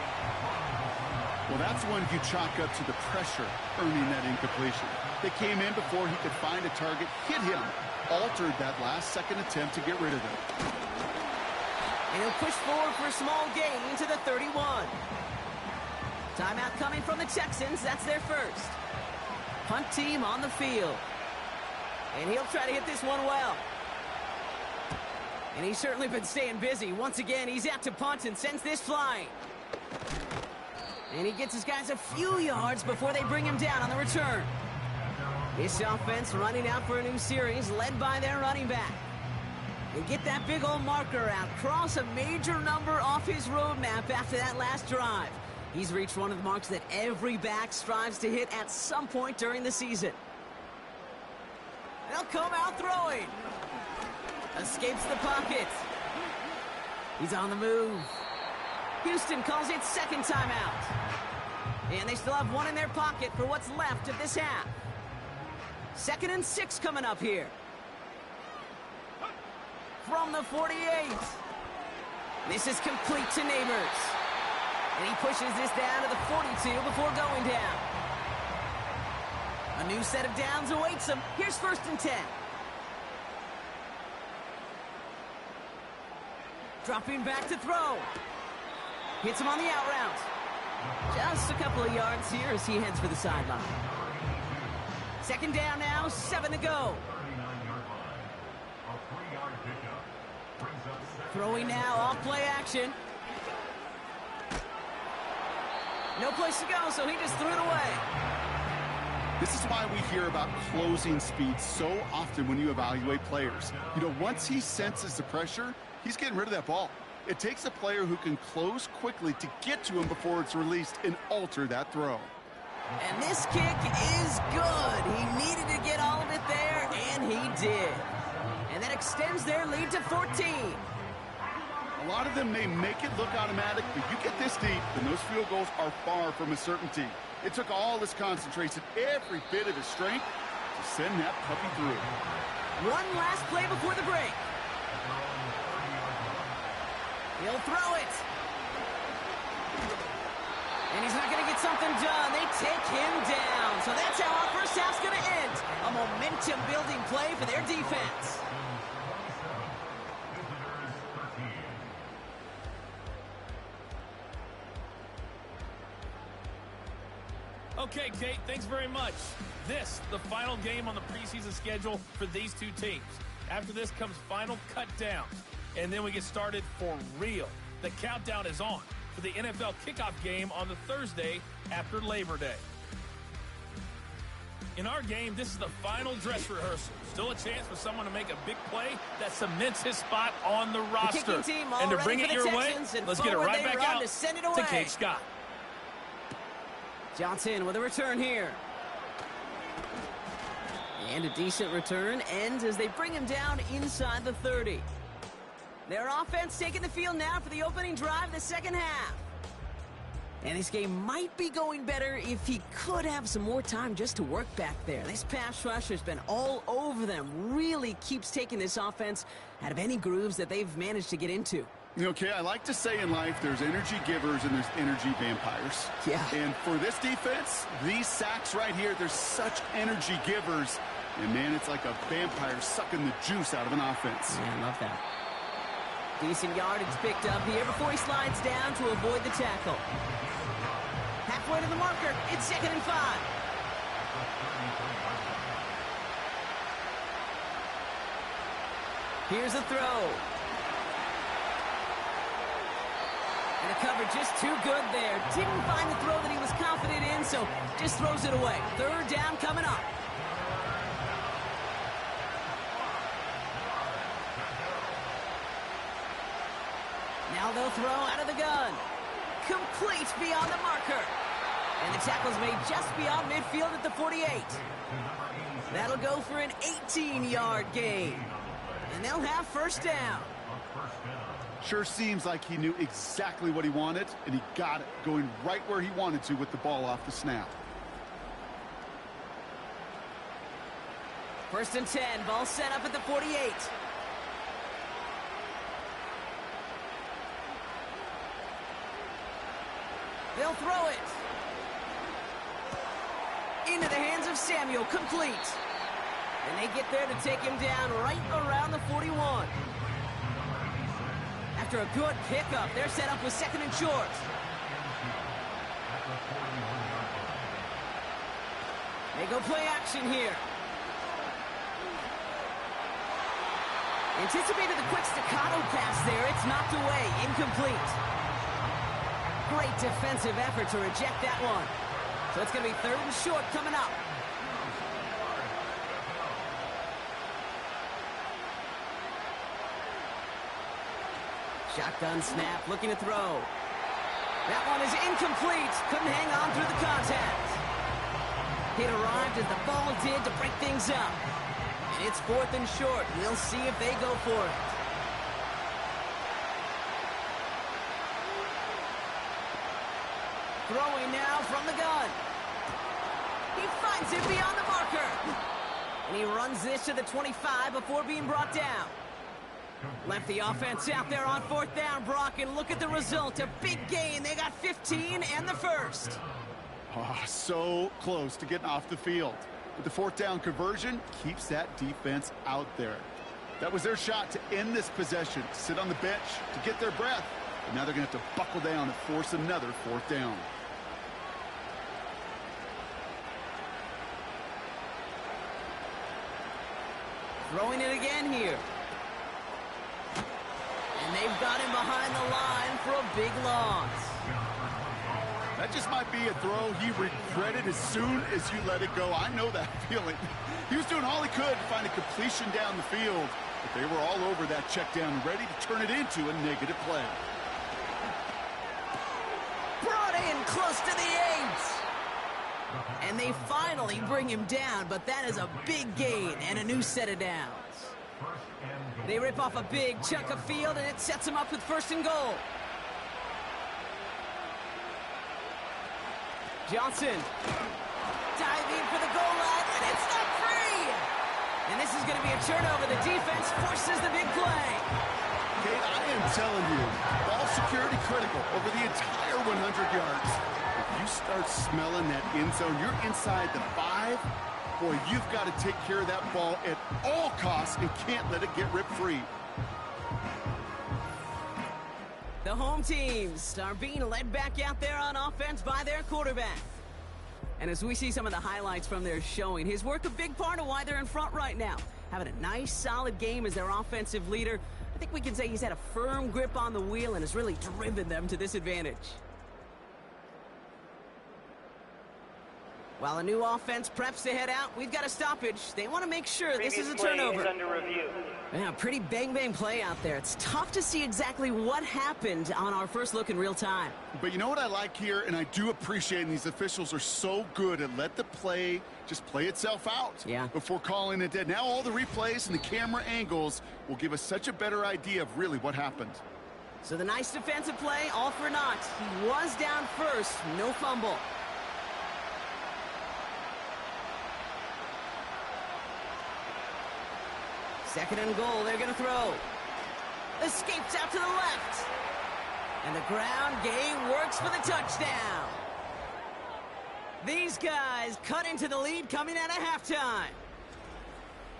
Well, that's when you chalk up to the pressure earning that incompletion. They came in before he could find a target, hit him, altered that last 2nd attempt to get rid of it. And he'll push forward for a small gain to the 31. Timeout coming from the Texans. That's their 1st. Punt team on the field. And he'll try to hit this one well. And he's certainly been staying busy. Once again, he's out to punt and sends this flying. And he gets his guys a few yards before they bring him down on the return. This offense running out for a new series, led by their running back. And get that big old marker out. Cross a major number off his roadmap after that last drive. He's reached one of the marks that every back strives to hit at some point during the season. They'll come out throwing. Escapes the pocket. He's on the move. Houston calls it 2nd timeout. And they still have one in their pocket for what's left of this half. 2nd and 6 coming up here. From the 48. This is complete to Neighbors. And he pushes this down to the 42 before going down. A new set of downs awaits him. Here's 1st and 10. Dropping back to throw. Hits him on the out route. Just a couple of yards here as he heads for the sideline. 2nd down now, 7 to go. Throwing now, off play action. No place to go, so he just threw it away. This is why we hear about closing speed so often when you evaluate players. You know, once he senses the pressure, he's getting rid of that ball. It takes a player who can close quickly to get to him before it's released and alter that throw. And this kick is good. He needed to get all of it there, and he did. And that extends their lead to 14. A lot of them may make it look automatic, but you get this deep, and those field goals are far from a certainty. It took all his concentration, every bit of his strength, to send that puppy through. One last play before the break. He'll throw it. And he's not going to get something done. They take him down. So that's how our first half's going to end. A momentum-building play for their defense. Okay, Kate, thanks very much. This, the final game on the preseason schedule for these two teams. After this comes final cut downs, and then we get started for real. The countdown is on for the NFL kickoff game on the Thursday after Labor Day. In our game, this is the final dress rehearsal. Still a chance for someone to make a big play that cements his spot on the roster. The team all and to ready bring for it the your way, Texans, and let's get it right back out to send it to away. Kate Scott. Johnson with a return here. And a decent return ends as they bring him down inside the 30. Their offense taking the field now for the opening drive of the second half. And this game might be going better if he could have some more time just to work back there. This pass rush has been all over them. Really keeps taking this offense out of any grooves that they've managed to get into. Okay, I like to say in life there's energy givers and there's energy vampires. Yeah. And for this defense, these sacks right here, there's such energy givers. And, man, it's like a vampire sucking the juice out of an offense. Yeah, I love that. Decent yardage picked up here before he slides down to avoid the tackle. Halfway to the marker, it's 2nd and 5. Here's a throw. And the coverage just too good there. Didn't find the throw that he was confident in, so just throws it away. 3rd down coming up. Now they'll throw out of the gun. Complete beyond the marker. And the tackle's made just beyond midfield at the 48. That'll go for an 18-yard gain. And they'll have 1st down. Sure seems like he knew exactly what he wanted, and he got it, going right where he wanted to with the ball off the snap. 1st and 10, ball set up at the 48. They'll throw it. Into the hands of Samuel, complete. And they get there to take him down right around the 41. After a good pickup, they're set up with 2nd and short. They go play action here. Anticipated the quick staccato pass there. It's knocked away, incomplete. Great defensive effort to reject that one. So it's going to be 3rd and short coming up. Shotgun snap, looking to throw. That one is incomplete. Couldn't hang on through the contact. It arrived as the ball did to break things up. And it's 4th and short. We'll see if they go for it. Throwing now from the gun. He finds it beyond the marker. And he runs this to the 25 before being brought down. Left the offense out there on 4th down, Brock, and look at the result. A big gain. They got 15 and the 1st. Oh, so close to getting off the field. But the 4th down conversion keeps that defense out there. That was their shot to end this possession, sit on the bench to get their breath. And now they're going to have to buckle down and force another 4th down. Throwing it again here. And they've got him behind the line for a big loss. That just might be a throw he regretted as soon as you let it go. I know that feeling. He was doing all he could to find a completion down the field, but they were all over that check down, ready to turn it into a negative play. Brought in close to the 8. And they finally bring him down, but that is a big gain and a new set of downs. They rip off a big chunk of field, and it sets them up with 1st and goal. Johnson. Diving for the goal line, and it's not free! And this is going to be a turnover. The defense forces the big play. Kate, I am telling you, ball security critical over the entire 100 yards. If you start smelling that end zone, you're inside the 5. Boy, you've got to take care of that ball at all costs and can't let it get ripped free. The home teams are being led back out there on offense by their quarterback. And as we see some of the highlights from their showing, his work a big part of why they're in front right now. Having a nice, solid game as their offensive leader. I think we can say he's had a firm grip on the wheel and has really driven them to this advantage. While a new offense preps to head out, we've got a stoppage. They want to make sure this is a turnover. Previous play is under review. Yeah, pretty bang-bang play out there. It's tough to see exactly what happened on our first look in real time. But you know what I like here, and I do appreciate, and these officials are so good at let the play just play itself out before calling it dead. Now all the replays and the camera angles will give us such a better idea of really what happened. So the nice defensive play, all for naught. He was down first, no fumble. Second and goal, they're going to throw. Escapes out to the left. And the ground game works for the touchdown. These guys cut into the lead coming out of halftime.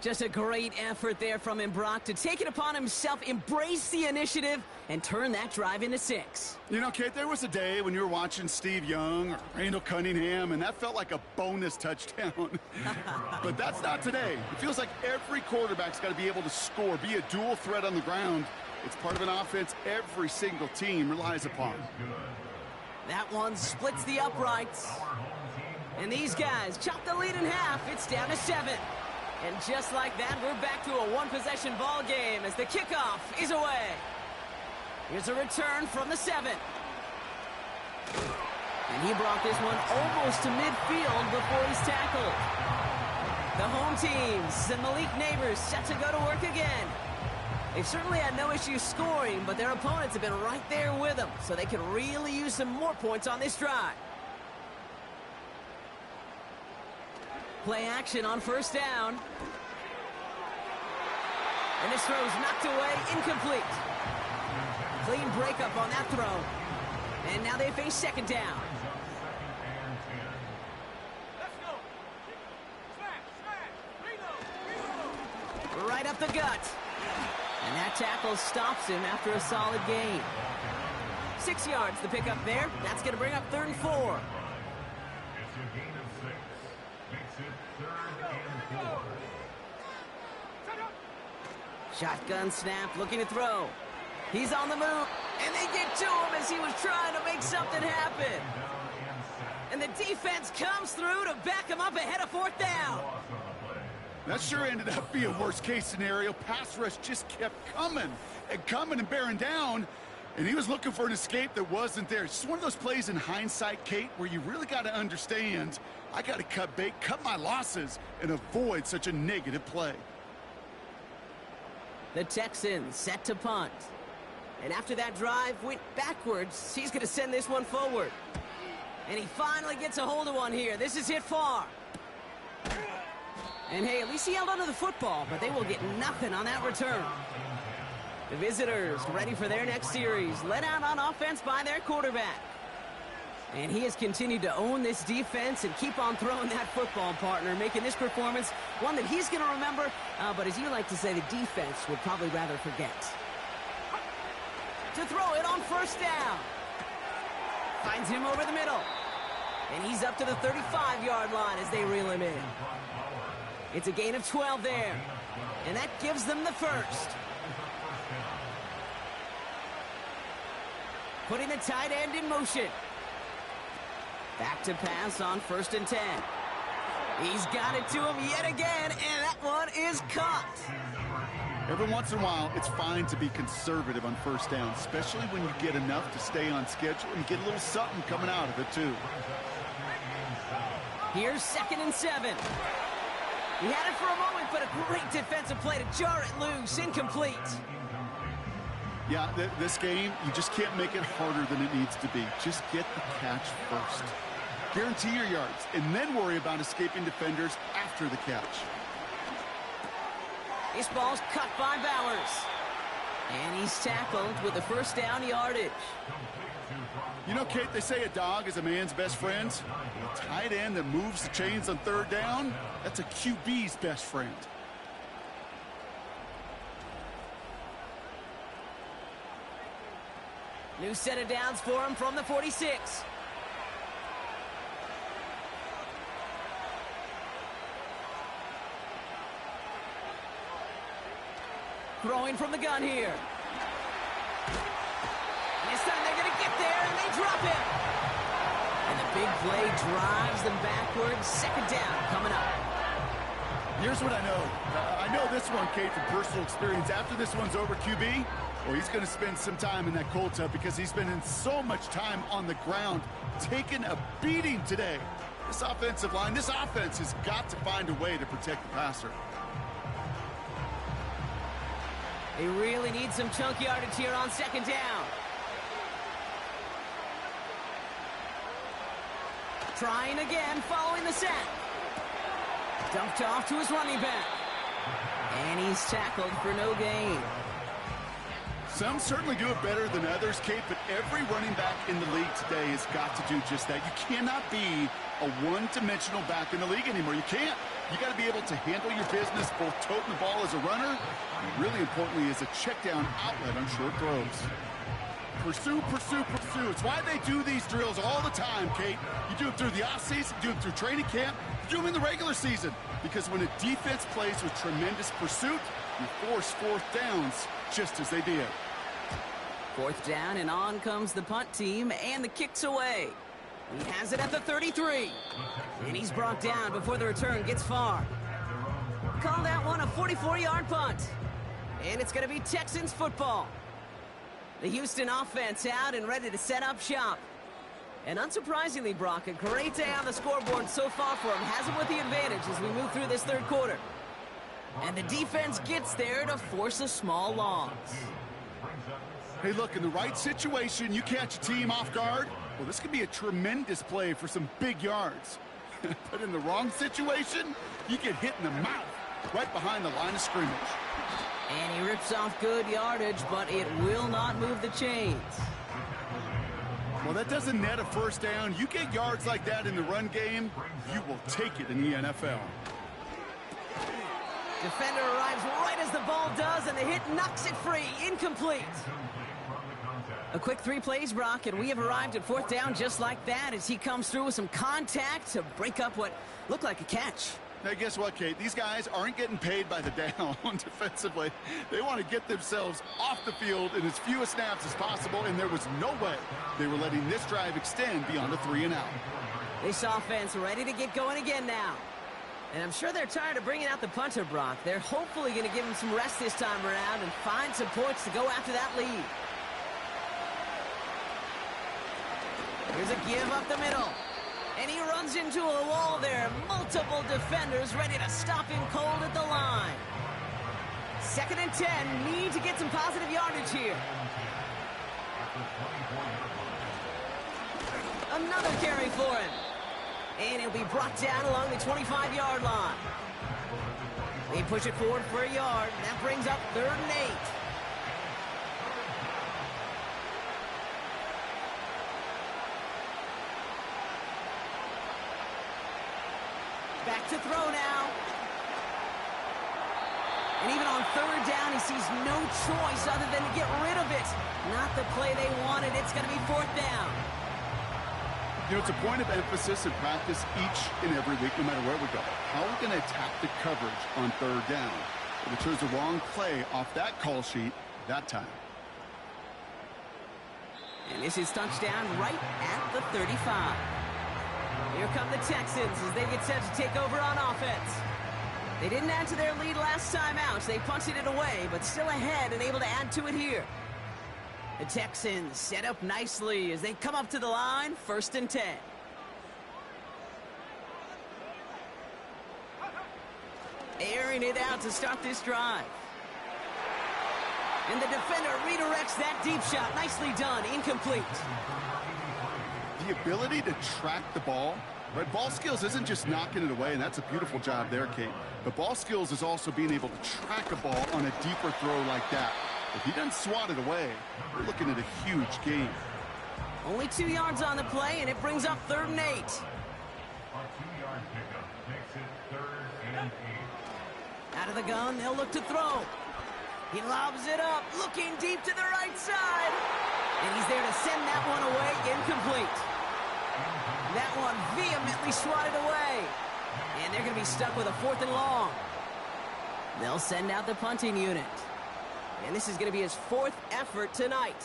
Just a great effort there from him, Brock, to take it upon himself, embrace the initiative, and turn that drive into 6. You know, Kate, there was a day when you were watching Steve Young or Randall Cunningham, and that felt like a bonus touchdown. But that's not today. It feels like every quarterback's got to be able to score, be a dual threat on the ground. It's part of an offense every single team relies upon. That one splits the uprights. And these guys chop the lead in half. It's down to 7. And just like that, we're back to a one-possession ball game as the kickoff is away. Here's a return from the 7. And he brought this one almost to midfield before he's tackled. The home teams and Malik Neighbors set to go to work again. They've certainly had no issues scoring, but their opponents have been right there with them, so they can really use some more points on this drive. Play action on first down. And this throw's knocked away, incomplete. Clean breakup on that throw. And now they face second down. Right up the gut. And that tackle stops him after a solid gain. 6 yards the pickup there. That's going to bring up 3rd and 4. It's a gain of 6. Makes it 3rd and 4. Shotgun snap, looking to throw. He's on the move, and they get to him as he was trying to make something happen. And the defense comes through to back him up ahead of 4th down. That sure ended up being a worst-case scenario. Pass rush just kept coming and bearing down, and he was looking for an escape that wasn't there. It's just one of those plays in hindsight, Kate, where you really got to understand, I got to cut bait, cut my losses, and avoid such a negative play. The Texans set to punt. And after that drive went backwards, he's going to send this one forward. And he finally gets a hold of one here. This is hit far. And hey, at least he held onto the football, but they will get nothing on that return. The visitors ready for their next series, led out on offense by their quarterback. And he has continued to own this defense and keep on throwing that football, partner, making this performance one that he's going to remember, but as you like to say, the defense would probably rather forget. To throw it on first down. Finds him over the middle. And he's up to the 35-yard line as they reel him in. It's a gain of 12 there. And that gives them the first. Putting the tight end in motion. Back to pass on 1st and 10. He's got it to him yet again, and that one is caught. Every once in a while, it's fine to be conservative on first down, especially when you get enough to stay on schedule and get a little something coming out of it, too. Here's 2nd and 7. He had it for a moment, but a great defensive play to jar it loose. Incomplete. Yeah, this game, you just can't make it harder than it needs to be. Just get the catch first. Guarantee your yards, and then worry about escaping defenders after the catch. This ball's cut by Bowers. And he's tackled with the first down yardage. You know, Kate, they say a dog is a man's best friend. A tight end that moves the chains on third down, that's a QB's best friend. New set of downs for him from the 46. Throwing from the gun here. This time they're going to get there, and they drop him. And the big play drives them backwards. Second down coming up. Here's what I know. I know this one, Kate, from personal experience. After this one's over, QB, well, he's going to spend some time in that cold tub because he's spending so much time on the ground, taking a beating today. This offensive line, this offense has got to find a way to protect the passer. They really need some chunk yardage here on second down. Trying again, following the sack. Dumped off to his running back. And he's tackled for no gain. Some certainly do it better than others, Kate, but every running back in the league today has got to do just that. You cannot be a one-dimensional back in the league anymore. You can't. You got to be able to handle your business, both toting the ball as a runner, and really importantly as a check-down outlet on short throws. Pursue, pursue, pursue. It's why they do these drills all the time, Kate. You do it through the offseason, you do it through training camp, you do them in the regular season. Because when a defense plays with tremendous pursuit, you force fourth downs just as they did. Fourth down, and on comes the punt team, and the kick's away. He has it at the 33. And he's brought down before the return gets far. Call that one a 44-yard punt. And it's going to be Texans football. The Houston offense out and ready to set up shop. And unsurprisingly, Brock, a great day on the scoreboard so far for him. Has him with the advantage as we move through this third quarter. And the defense gets there to force a small loss. Hey, look, in the right situation, you catch a team off guard. Well, this could be a tremendous play for some big yards. But in the wrong situation, you get hit in the mouth right behind the line of scrimmage. And he rips off good yardage, but it will not move the chains. Well, that doesn't net a first down. You get yards like that in the run game, you will take it in the NFL. Defender arrives right as the ball does, and the hit knocks it free. Incomplete. A quick 3 plays, Brock, and we have arrived at fourth down just like that as he comes through with some contact to break up what looked like a catch. Now, guess what, Kate? These guys aren't getting paid by the down defensively. They want to get themselves off the field in as few snaps as possible, and there was no way they were letting this drive extend beyond a 3-and-out. This offense ready to get going again now. And I'm sure they're tired of bringing out the punter, Brock. They're hopefully going to give him some rest this time around and find some points to go after that lead. Here's a give up the middle. And he runs into a wall there. Multiple defenders ready to stop him cold at the line. 2nd and 10. Need to get some positive yardage here. Another carry for him. And he'll be brought down along the 25-yard line. They push it forward for a yard. That brings up 3rd and 8. Back to throw now. And even on 3rd down, he sees no choice other than to get rid of it. Not the play they wanted. It's going to be 4th down. You know, it's a point of emphasis in practice each and every week, no matter where we go. How are we going to attack the coverage on 3rd down? But they chose the wrong play off that call sheet that time. And this is touchdown right at the 35. Here come the Texans as they get set to take over on offense. They didn't add to their lead last time out. They punted it away, but still ahead and able to add to it here. The Texans set up nicely as they come up to the line, 1st and 10. airing it out to start this drive. And the defender redirects that deep shot. Nicely done. Incomplete. The ability to track the ball, right? Ball skills isn't just knocking it away, and that's a beautiful job there, Kate. But ball skills is also being able to track a ball on a deeper throw like that. If he doesn't swat it away, we're looking at a huge gain. Only 2 yards on the play, and it brings up 3rd and 8. A 2-yard pickup makes it 3rd and 8. Out of the gun, they'll look to throw. He lobs it up, looking deep to the right side. And he's there to send that one away, incomplete. That one vehemently swatted away. And they're going to be stuck with a 4th and long. They'll send out the punting unit. And this is going to be his 4th effort tonight.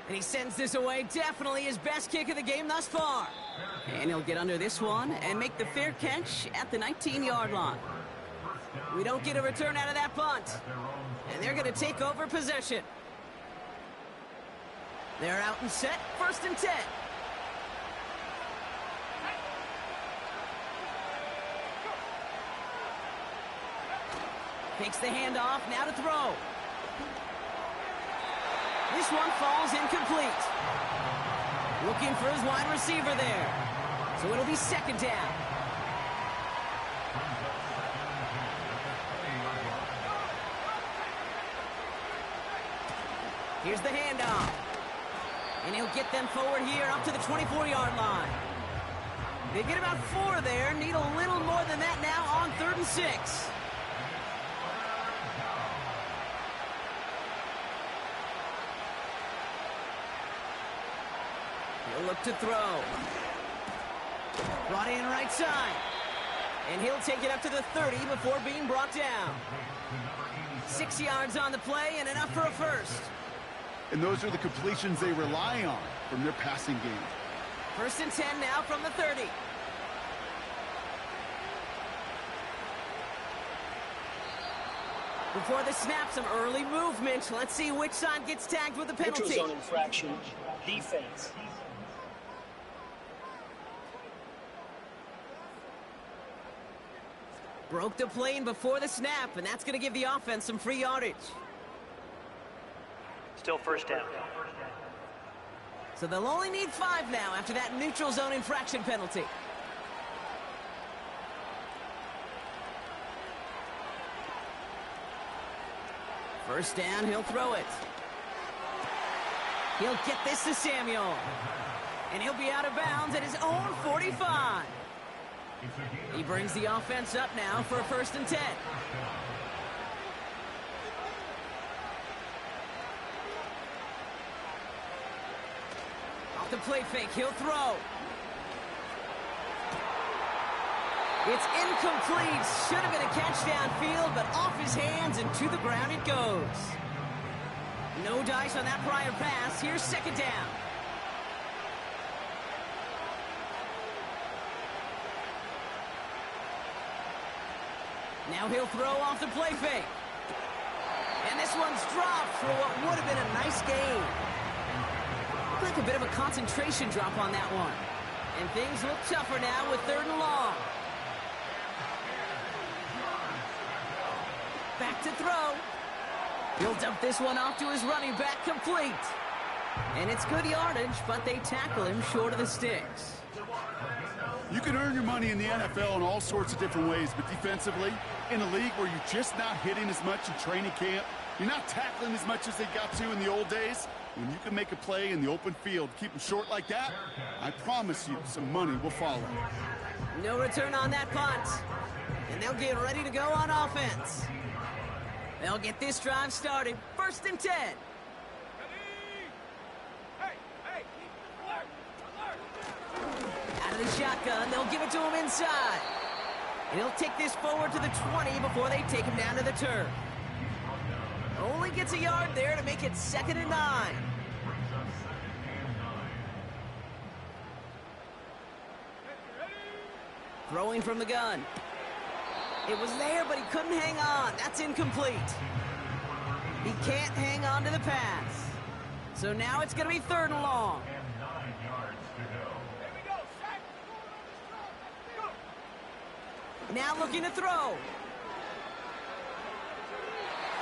And he sends this away, definitely his best kick of the game thus far. And he'll get under this one and make the fair catch at the 19-yard line. We don't get a return out of that punt. And they're going to take over possession. They're out and set, 1st and 10. Takes the handoff, now to throw. This one falls incomplete. Looking for his wide receiver there. So it'll be 2nd down. Here's the handoff. And he'll get them forward here up to the 24-yard line. They get about 4 there. Need a little more than that now on 3rd and 6. He'll look to throw. Brought in right side. And he'll take it up to the 30 before being brought down. 6 yards on the play and enough for a 1st. And those are the completions they rely on from their passing game. 1st and 10 now from the 30. Before the snap, some early movement. Let's see which side gets tagged with the penalty. Neutral zone infraction, defense. Broke the plane before the snap, and that's going to give the offense some free yardage. Still 1st down. So they'll only need 5 now after that neutral zone infraction penalty. First down, he'll throw it. He'll get this to Samuel. And he'll be out of bounds at his own 45. He brings the offense up now for a 1st and 10. Off the play fake, he'll throw. It's incomplete. Should have been a catch downfield, but off his hands and to the ground it goes. No dice on that prior pass. Here's 2nd down. Now he'll throw off the play fake. And this one's dropped for what would have been a nice gain. Looked like a bit of a concentration drop on that one. And things look tougher now with 3rd and long. Back to throw. He'll dump this one off to his running back, complete. And it's good yardage, but they tackle him short of the sticks. You can earn your money in the NFL in all sorts of different ways, but defensively, in a league where you're just not hitting as much in training camp, you're not tackling as much as they got to in the old days, when you can make a play in the open field, keep them short like that, I promise you some money will follow. No return on that punt. And they'll get ready to go on offense. They'll get this drive started. 1st and 10. Out of the shotgun, they'll give it to him inside. And he'll take this forward to the 20 before they take him down to the turf. Only gets a yard there to make it 2nd and 9. Throwing from the gun. It was there, but he couldn't hang on. That's incomplete. He can't hang on to the pass. So now it's going to be 3rd and long. And 9 yards to go. Now looking to throw.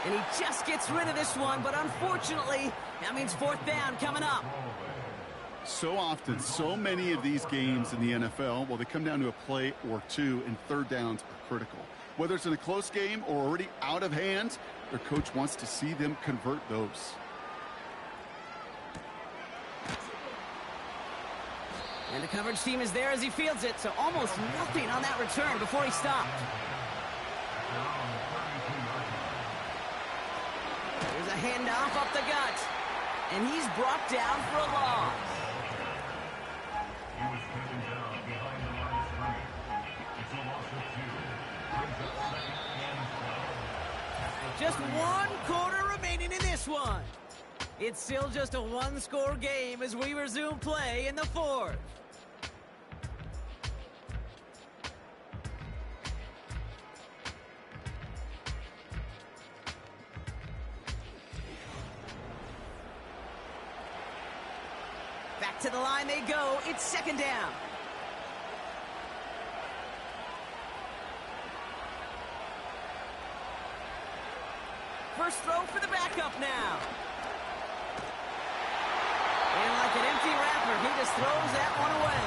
And he just gets rid of this one, but unfortunately, that means fourth down coming up. So often, so many of these games in the NFL, well, they come down to a play or two, and third downs are critical. Whether it's in a close game or already out of hand, their coach wants to see them convert those. And the coverage team is there as he fields it, so almost nothing on that return before he stopped. There's a handoff up the gut, and he's brought down for a loss. He was taken down behind the line of scrimmage. It's a loss of 2. Brings up second and 12. Just 1 quarter remaining in this one. It's still just a one-score game as we resume play in the fourth. Back to the line they go. It's second down. First throw for the backup now. And like an empty wrapper, he just throws that one away.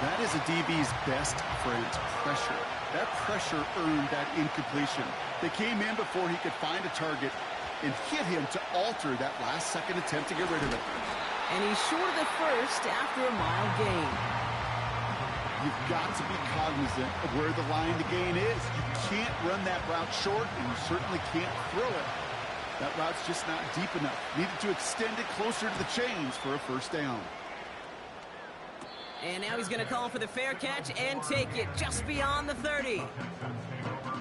That is a DB's best friend, pressure. That pressure earned that incompletion. They came in before he could find a target and hit him to alter that last-second attempt to get rid of it. And he's short of the first after a mile gain. You've got to be cognizant of where the line to gain is. You can't run that route short, and you certainly can't throw it. That route's just not deep enough. Needed to extend it closer to the chains for a first down. And now he's going to call for the fair catch and take it just beyond the 30.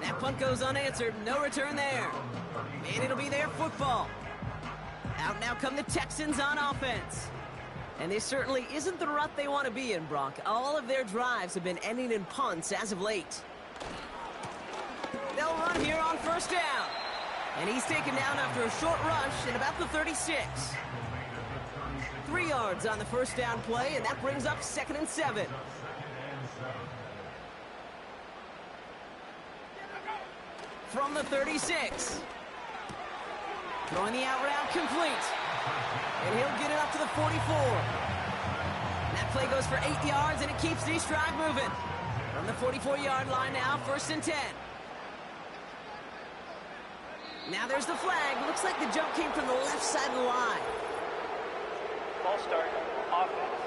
That punt goes unanswered. No return there. And it'll be their football. Out now come the Texans on offense. And this certainly isn't the rut they want to be in, Brock. All of their drives have been ending in punts as of late. They'll run here on first down. And he's taken down after a short rush at about the 36. 3 yards on the first down play, and that brings up 2nd and 7. From the 36. Throwing the out route complete. And he'll get it up to the 44. That play goes for 8 yards, and it keeps the drive moving. From the 44-yard line now, 1st and 10. Now there's the flag. Looks like the jump came from the left side of the line. Ball start, offense.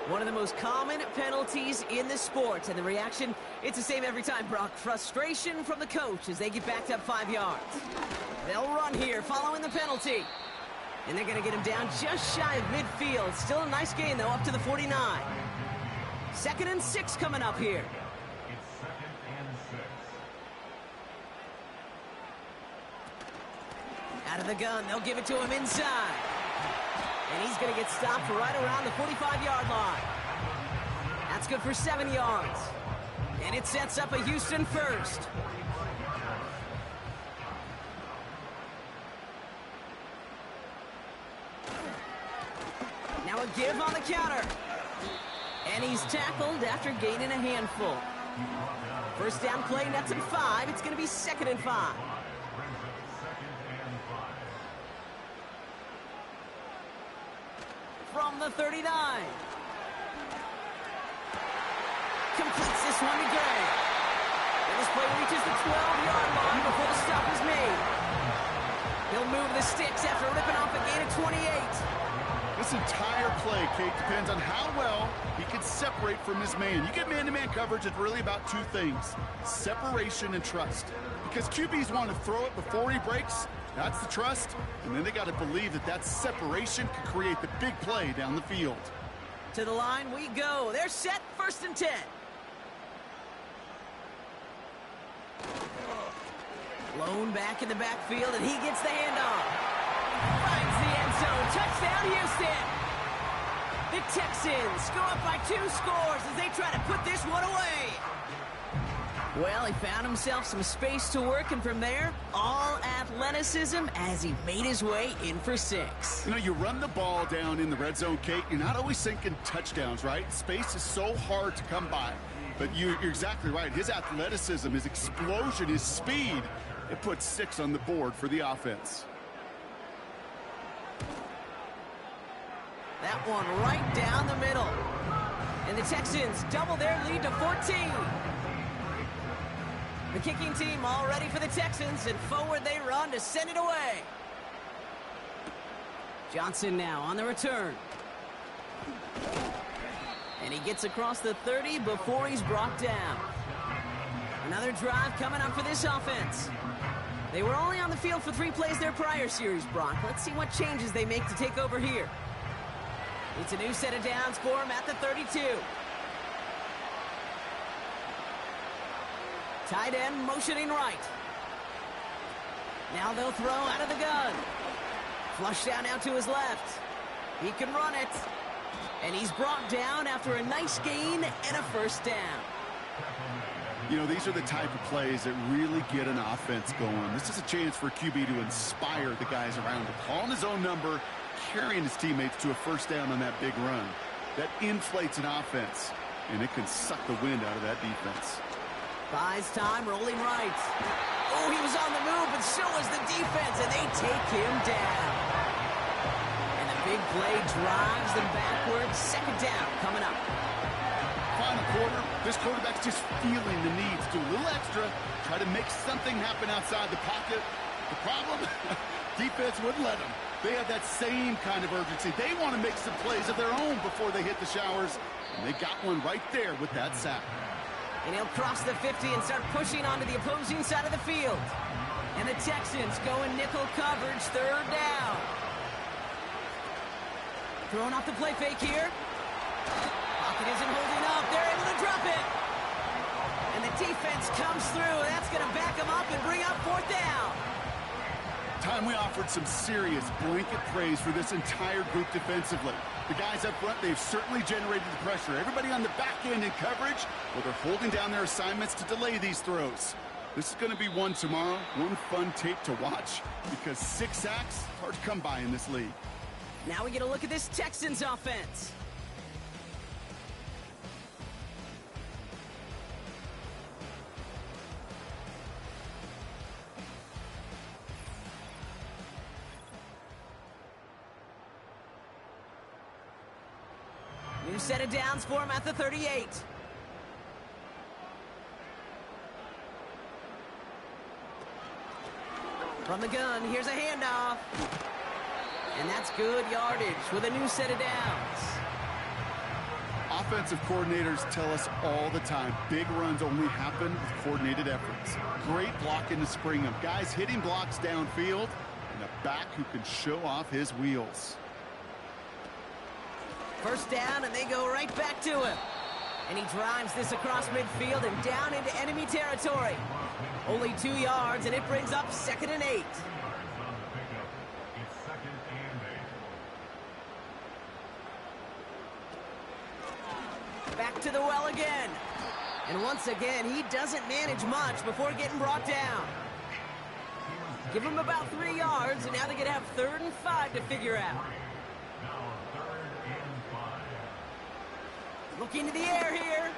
One of the most common penalties in the sport, and the reaction, it's the same every time, Brock. Frustration from the coach as they get backed up 5 yards. They'll run here following the penalty. And they're going to get him down just shy of midfield. Still a nice gain, though, up to the 49. 2nd and 6 coming up here. It's 2nd and 6. Out of the gun, they'll give it to him inside. And he's going to get stopped right around the 45-yard line. That's good for 7 yards. And it sets up a Houston first. Now a give on the counter. And he's tackled after gaining a handful. First down play, nets at 5. It's going to be 2nd and 5. From the 39. Completes this one to Gray. And this play reaches the 12-yard line before the stop is made. He'll move the sticks after ripping off a gain of 28. This entire play, Kate, depends on how well he can separate from his man. You get man-to-man coverage, it's really about 2 things: separation and trust. Because QBs want to throw it before he breaks. That's the trust. And then they got to believe that that separation can create the big play down the field. To the line we go. They're set, 1st and 10. Blown back in the backfield, and he gets the handoff. Finds the end zone. Touchdown, Houston. The Texans go up by 2 scores as they try to put this one away. Well, he found himself some space to work, and from there, all athleticism as he made his way in for 6. You know, you run the ball down in the red zone, Kate, you're not always thinking touchdowns, right? Space is so hard to come by. But you're exactly right. His athleticism, his explosion, his speed, it puts 6 on the board for the offense. That one right down the middle. And the Texans double their lead to 14. The kicking team all ready for the Texans, and forward they run to send it away. Johnson now on the return. And he gets across the 30 before he's brought down. Another drive coming up for this offense. They were only on the field for 3 plays their prior series, Brock. Let's see what changes they make to take over here. It's a new set of downs for him at the 32. Tight end motioning right. Now they'll throw out of the gun. Flush down out to his left. He can run it. And he's brought down after a nice gain and a first down. You know, these are the type of plays that really get an offense going. This is a chance for QB to inspire the guys around him. Calling his own number, carrying his teammates to a first down on that big run. That inflates an offense, and it can suck the wind out of that defense. Buys time, rolling right. Oh, he was on the move, but so was the defense, and they take him down. And the big play drives them backwards. Second down coming up. Final quarter, this quarterback's just feeling the need to do a little extra, try to make something happen outside the pocket. The problem? Defense wouldn't let them. They have that same kind of urgency. They want to make some plays of their own before they hit the showers, and they got one right there with that sack. And he'll cross the 50 and start pushing onto the opposing side of the field. And the Texans go in nickel coverage, third down. Throwing off the play fake here. Pocket isn't holding up. They're able to drop it. And the defense comes through. That's going to back them up and bring up fourth down. Time we offered some serious blanket praise for this entire group defensively. The guys up front, they've certainly generated the pressure. Everybody on the back end in coverage, well, they're holding down their assignments to delay these throws. This is going to be one tomorrow, one fun tape to watch, because 6 sacks, hard to come by in this league. Now we get a look at this Texans offense. New set of downs for him at the 38. From the gun, here's a handoff. And that's good yardage with a new set of downs. Offensive coordinators tell us all the time, big runs only happen with coordinated efforts. Great blocking to spring them. Guys hitting blocks downfield, and a back who can show off his wheels. First down, and they go right back to him. And he drives this across midfield and down into enemy territory. Only 2 yards, and it brings up 2nd and 8. Back to the well again. And once again, he doesn't manage much before getting brought down. Give him about 3 yards, and now they're going to have 3rd and 5 to figure out. Looking to the air here.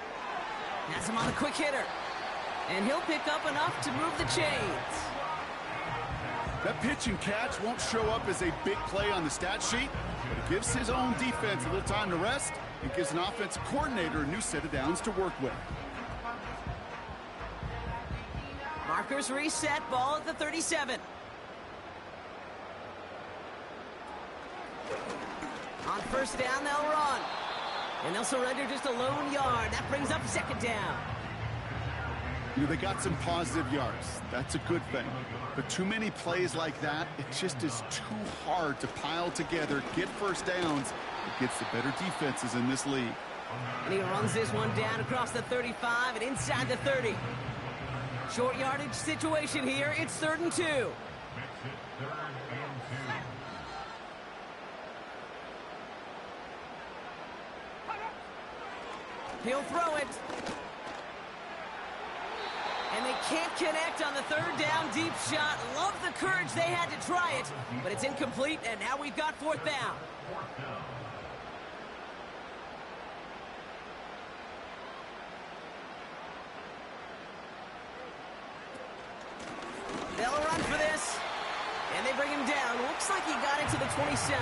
Has him on the quick hitter. And he'll pick up enough to move the chains. That pitch and catch won't show up as a big play on the stat sheet, but it gives his own defense a little time to rest and gives an offensive coordinator a new set of downs to work with. Markers reset, ball at the 37. On first down, they'll run. And they'll surrender just a lone yard. That brings up 2nd down. You know, they got some positive yards. That's a good thing. But too many plays like that, it just is too hard to pile together, get first downs against the better defenses in this league. And he runs this one down across the 35 and inside the 30. Short yardage situation here. It's 3rd and 2. He'll throw it. And they can't connect on the 3rd down deep shot. Love the courage they had to try it, but it's incomplete, and now we've got 4th down. looks like he got it to the 27.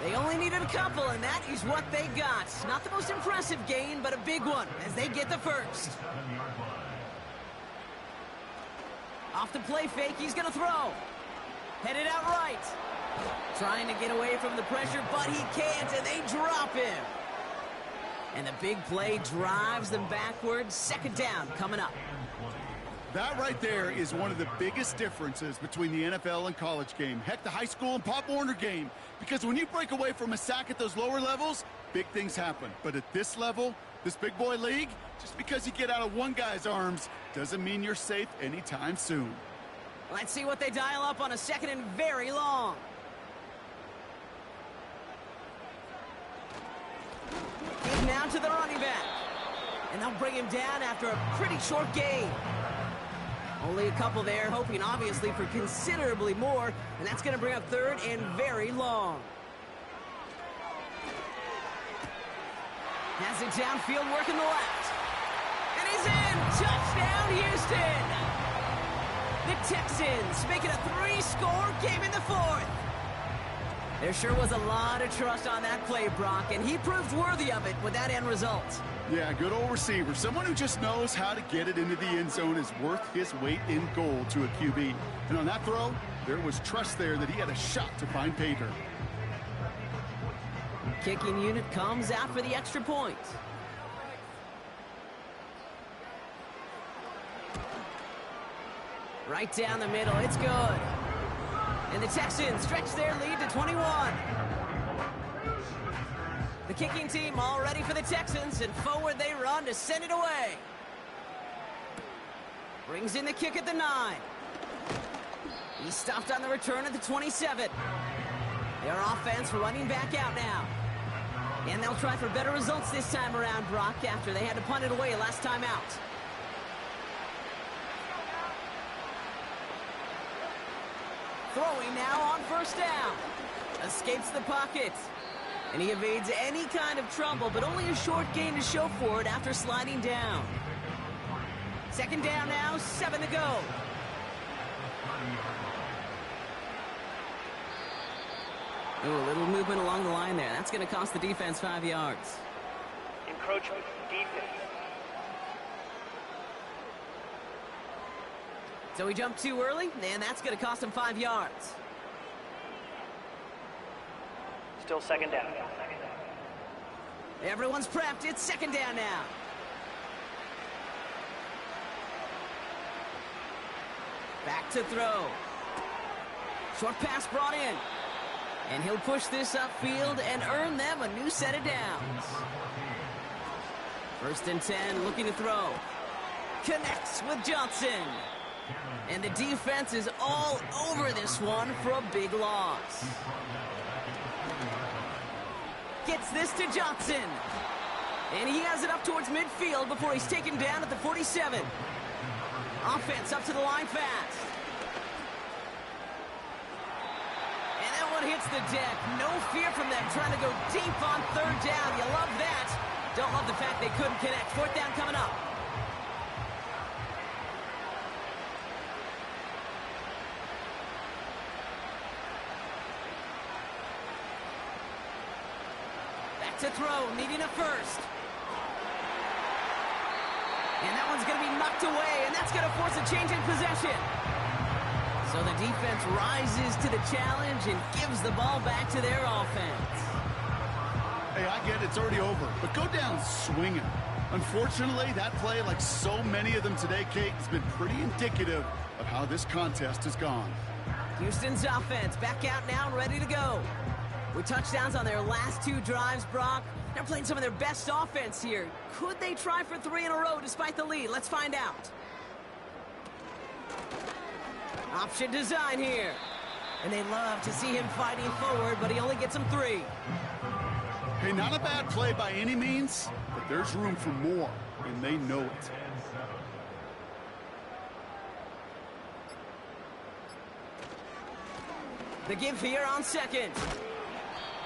They only needed a couple, and that is what they got. Not the most impressive gain, but a big one as they get the first. Off the play fake, he's going to throw. Headed out right. Trying to get away from the pressure, but he can't, and they drop him. And the big play drives them backwards. Second down coming up. That right there is one of the biggest differences between the NFL and college game. Heck, the high school and Pop Warner game. Because when you break away from a sack at those lower levels, big things happen. But at this level, this big boy league, just because you get out of one guy's arms doesn't mean you're safe anytime soon. Let's see what they dial up on a second and very long. Give now to the running back. And they'll bring him down after a pretty short gain. Only a couple there, hoping obviously for considerably more, and that's going to bring up third and very long. Has it downfield, working the left. And he's in! Touchdown, Houston! The Texans make it a 3-score game in the fourth. There sure was a lot of trust on that play, Brock, and he proved worthy of it with that end result. Yeah, good old receiver. Someone who just knows how to get it into the end zone is worth his weight in gold to a QB. And on that throw, there was trust there that he had a shot to find pay dirt. Kicking unit comes out for the extra point. Right down the middle, it's good. And the Texans stretch their lead to 21. The kicking team all ready for the Texans, and forward they run to send it away. Brings in the kick at the 9. He's stopped on the return at the 27. Their offense running back out now. And they'll try for better results this time around, Brock, after they had to punt it away last time out. Throwing now on first down. Escapes the pocket. And he evades any kind of trouble, but only a short gain to show for it after sliding down. Second down now, 7 to go. Ooh, a little movement along the line there. That's going to cost the defense 5 yards. Encroachment, defense. So he jumped too early, and that's going to cost him 5 yards. Still second down. Everyone's prepped. It's second down now. Back to throw. Short pass brought in. And he'll push this upfield and earn them a new set of downs. First and 10, looking to throw. Connects with Johnson. And the defense is all over this one for a big loss. Gets this to Johnson. And he has it up towards midfield before he's taken down at the 47. Offense up to the line fast. And that one hits the deck. No fear from them trying to go deep on third down. You love that. Don't love the fact they couldn't connect. Fourth down coming up. To throw, needing a first. And that one's going to be knocked away, and that's going to force a change in possession. So the defense rises to the challenge and gives the ball back to their offense. Hey, I get it's already over, but go down swinging. Unfortunately, that play, like so many of them today, Kate, has been pretty indicative of how this contest has gone. Houston's offense back out now and ready to go. With touchdowns on their last 2 drives, Brock, they're playing some of their best offense here. Could they try for 3 in a row despite the lead? Let's find out. Option design here. And they love to see him fighting forward, but he only gets them 3. Hey, not a bad play by any means, but there's room for more, and they know it. The give here on second.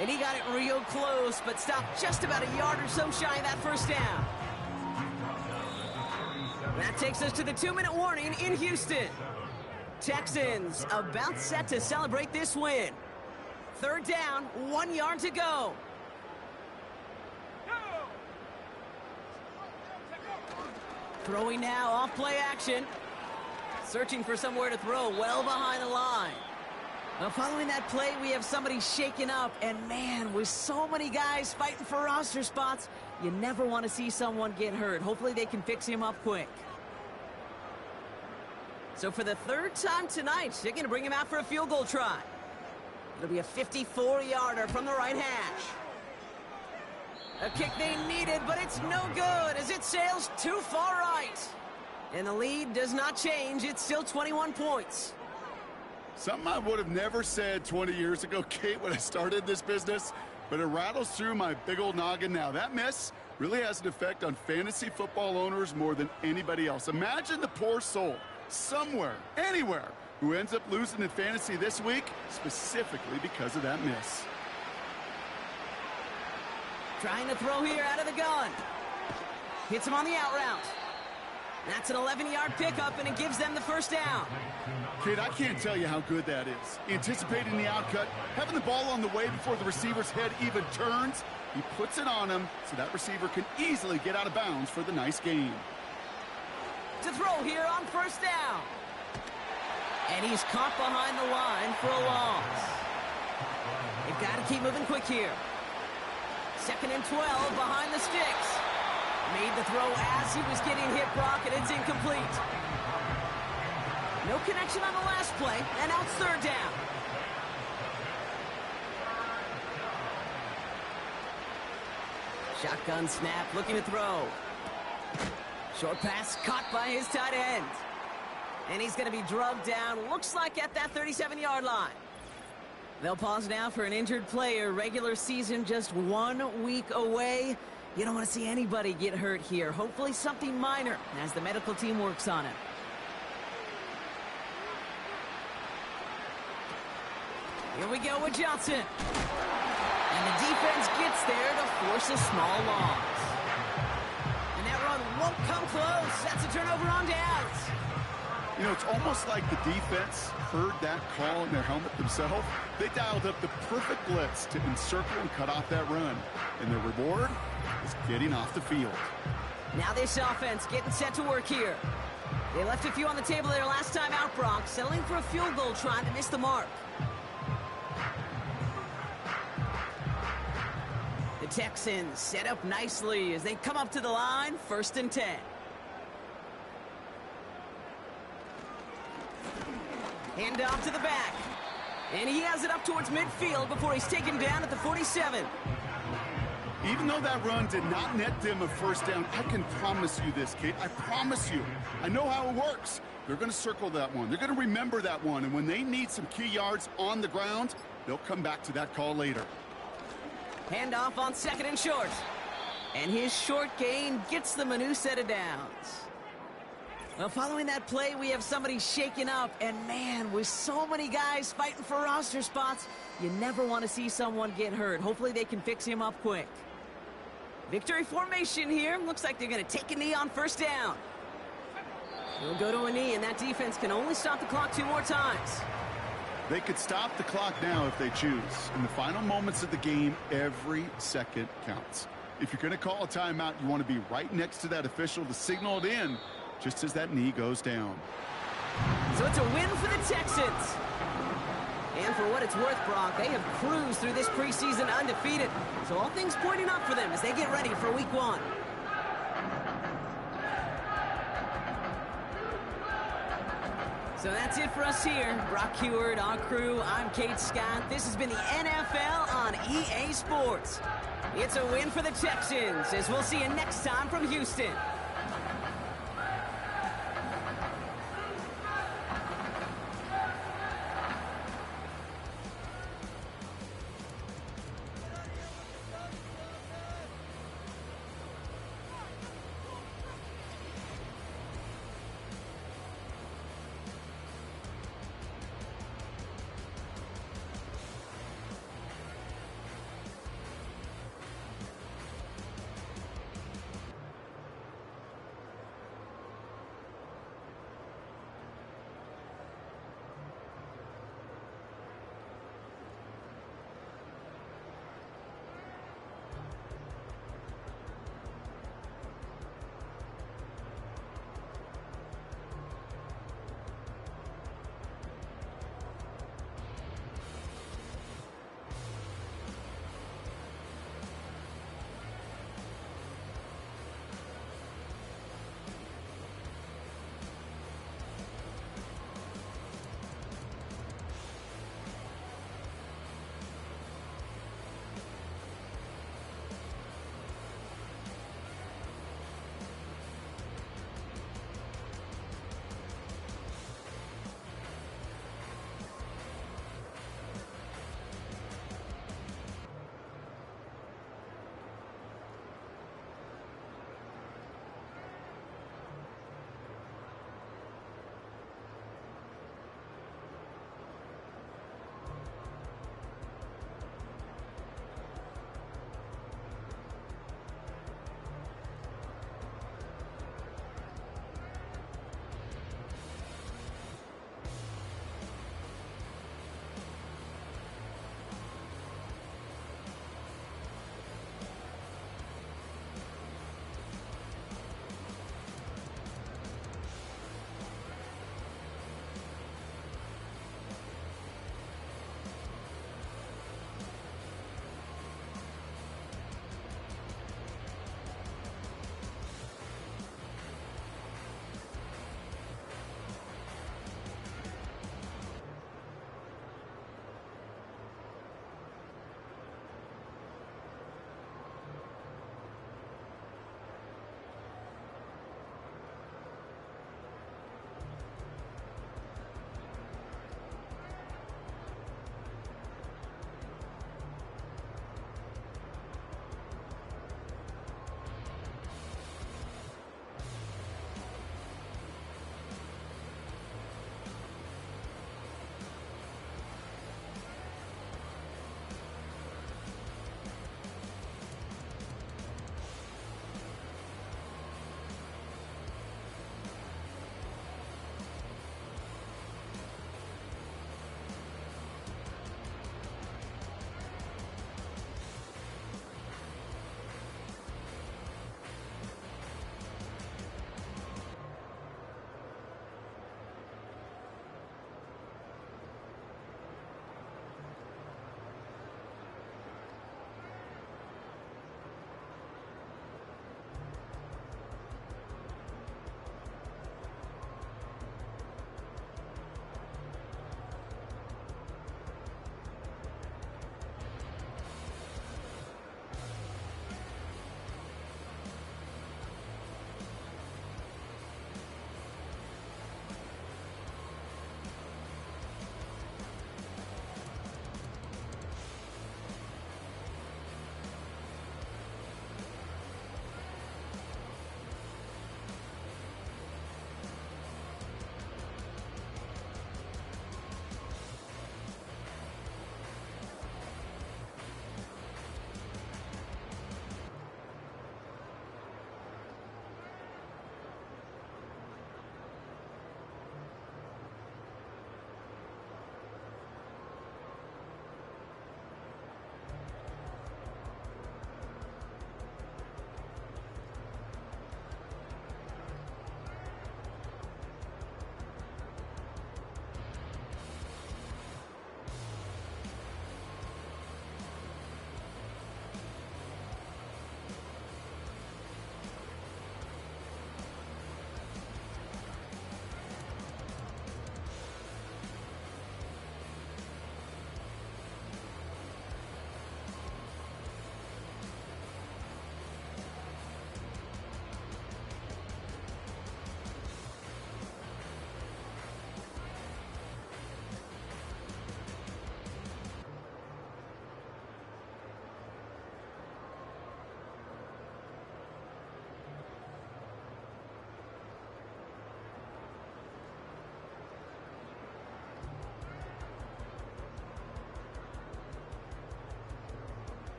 And he got it real close, but stopped just about a yard or so shy of that first down. That takes us to the 2-minute warning in Houston. Texans about set to celebrate this win. Third down, 1 yard to go. Throwing now, off play action. Searching for somewhere to throw, well behind the line. Now following that play, we have somebody shaken up. And man, with so many guys fighting for roster spots, you never want to see someone get hurt. Hopefully they can fix him up quick. So for the third time tonight, they're going to bring him out for a field goal try. It'll be a 54-yarder from the right hash. A kick they needed, but it's no good as it sails too far right. And the lead does not change. It's still 21 points. Something I would have never said 20 years ago, Kate, when I started this business, but it rattles through my big old noggin now. That miss really has an effect on fantasy football owners more than anybody else. Imagine the poor soul somewhere, anywhere, who ends up losing in fantasy this week, specifically because of that miss. Trying to throw here out of the gun. Hits him on the out route. That's an 11-yard pickup, and it gives them the first down. Kid, I can't tell you how good that is. Anticipating the outcut, having the ball on the way before the receiver's head even turns, he puts it on him so that receiver can easily get out of bounds for the nice gain. To throw here on first down. And he's caught behind the line for a loss. They've got to keep moving quick here. 2nd and 12 behind the sticks. Made the throw as he was getting hit, Brock, and it's incomplete. No connection on the last play, and now it's 3rd down. Shotgun snap, looking to throw. Short pass caught by his tight end. And he's going to be drugged down, looks like at that 37-yard line. They'll pause now for an injured player. Regular season just 1 week away. You don't want to see anybody get hurt here. Hopefully something minor as the medical team works on it. Here we go with Johnson. And the defense gets there to force a small loss. And that run won't come close. That's a turnover on downs. You know, it's almost like the defense heard that call in their helmet themselves. They dialed up the perfect blitz to encircle and cut off that run. And the reward is getting off the field. Now this offense getting set to work here. They left a few on the table their last time out, Brock, settling for a field goal trying to miss the mark. The Texans set up nicely as they come up to the line, 1st and 10. Hand off to the back. And he has it up towards midfield before he's taken down at the 47. Even though that run did not net them a first down, I can promise you this, Kate. I promise you. I know how it works. They're going to circle that one. They're going to remember that one. And when they need some key yards on the ground, they'll come back to that call later. Handoff on 2nd and short. And his short gain gets them a new set of downs. Well, following that play, we have somebody shaken up. And man, with so many guys fighting for roster spots, you never want to see someone get hurt. Hopefully they can fix him up quick. Victory formation here. Looks like they're going to take a knee on 1st down. He'll go to a knee, and that defense can only stop the clock 2 more times. They could stop the clock now if they choose. In the final moments of the game, every second counts. If you're going to call a timeout, you want to be right next to that official to signal it in just as that knee goes down. So it's a win for the Texans. And for what it's worth, Brock, they have cruised through this preseason undefeated. So all things pointing up for them as they get ready for week 1. So that's it for us here. Brock Heward, our crew, I'm Kate Scott. This has been the NFL on EA Sports. It's a win for the Texans, as we'll see you next time from Houston.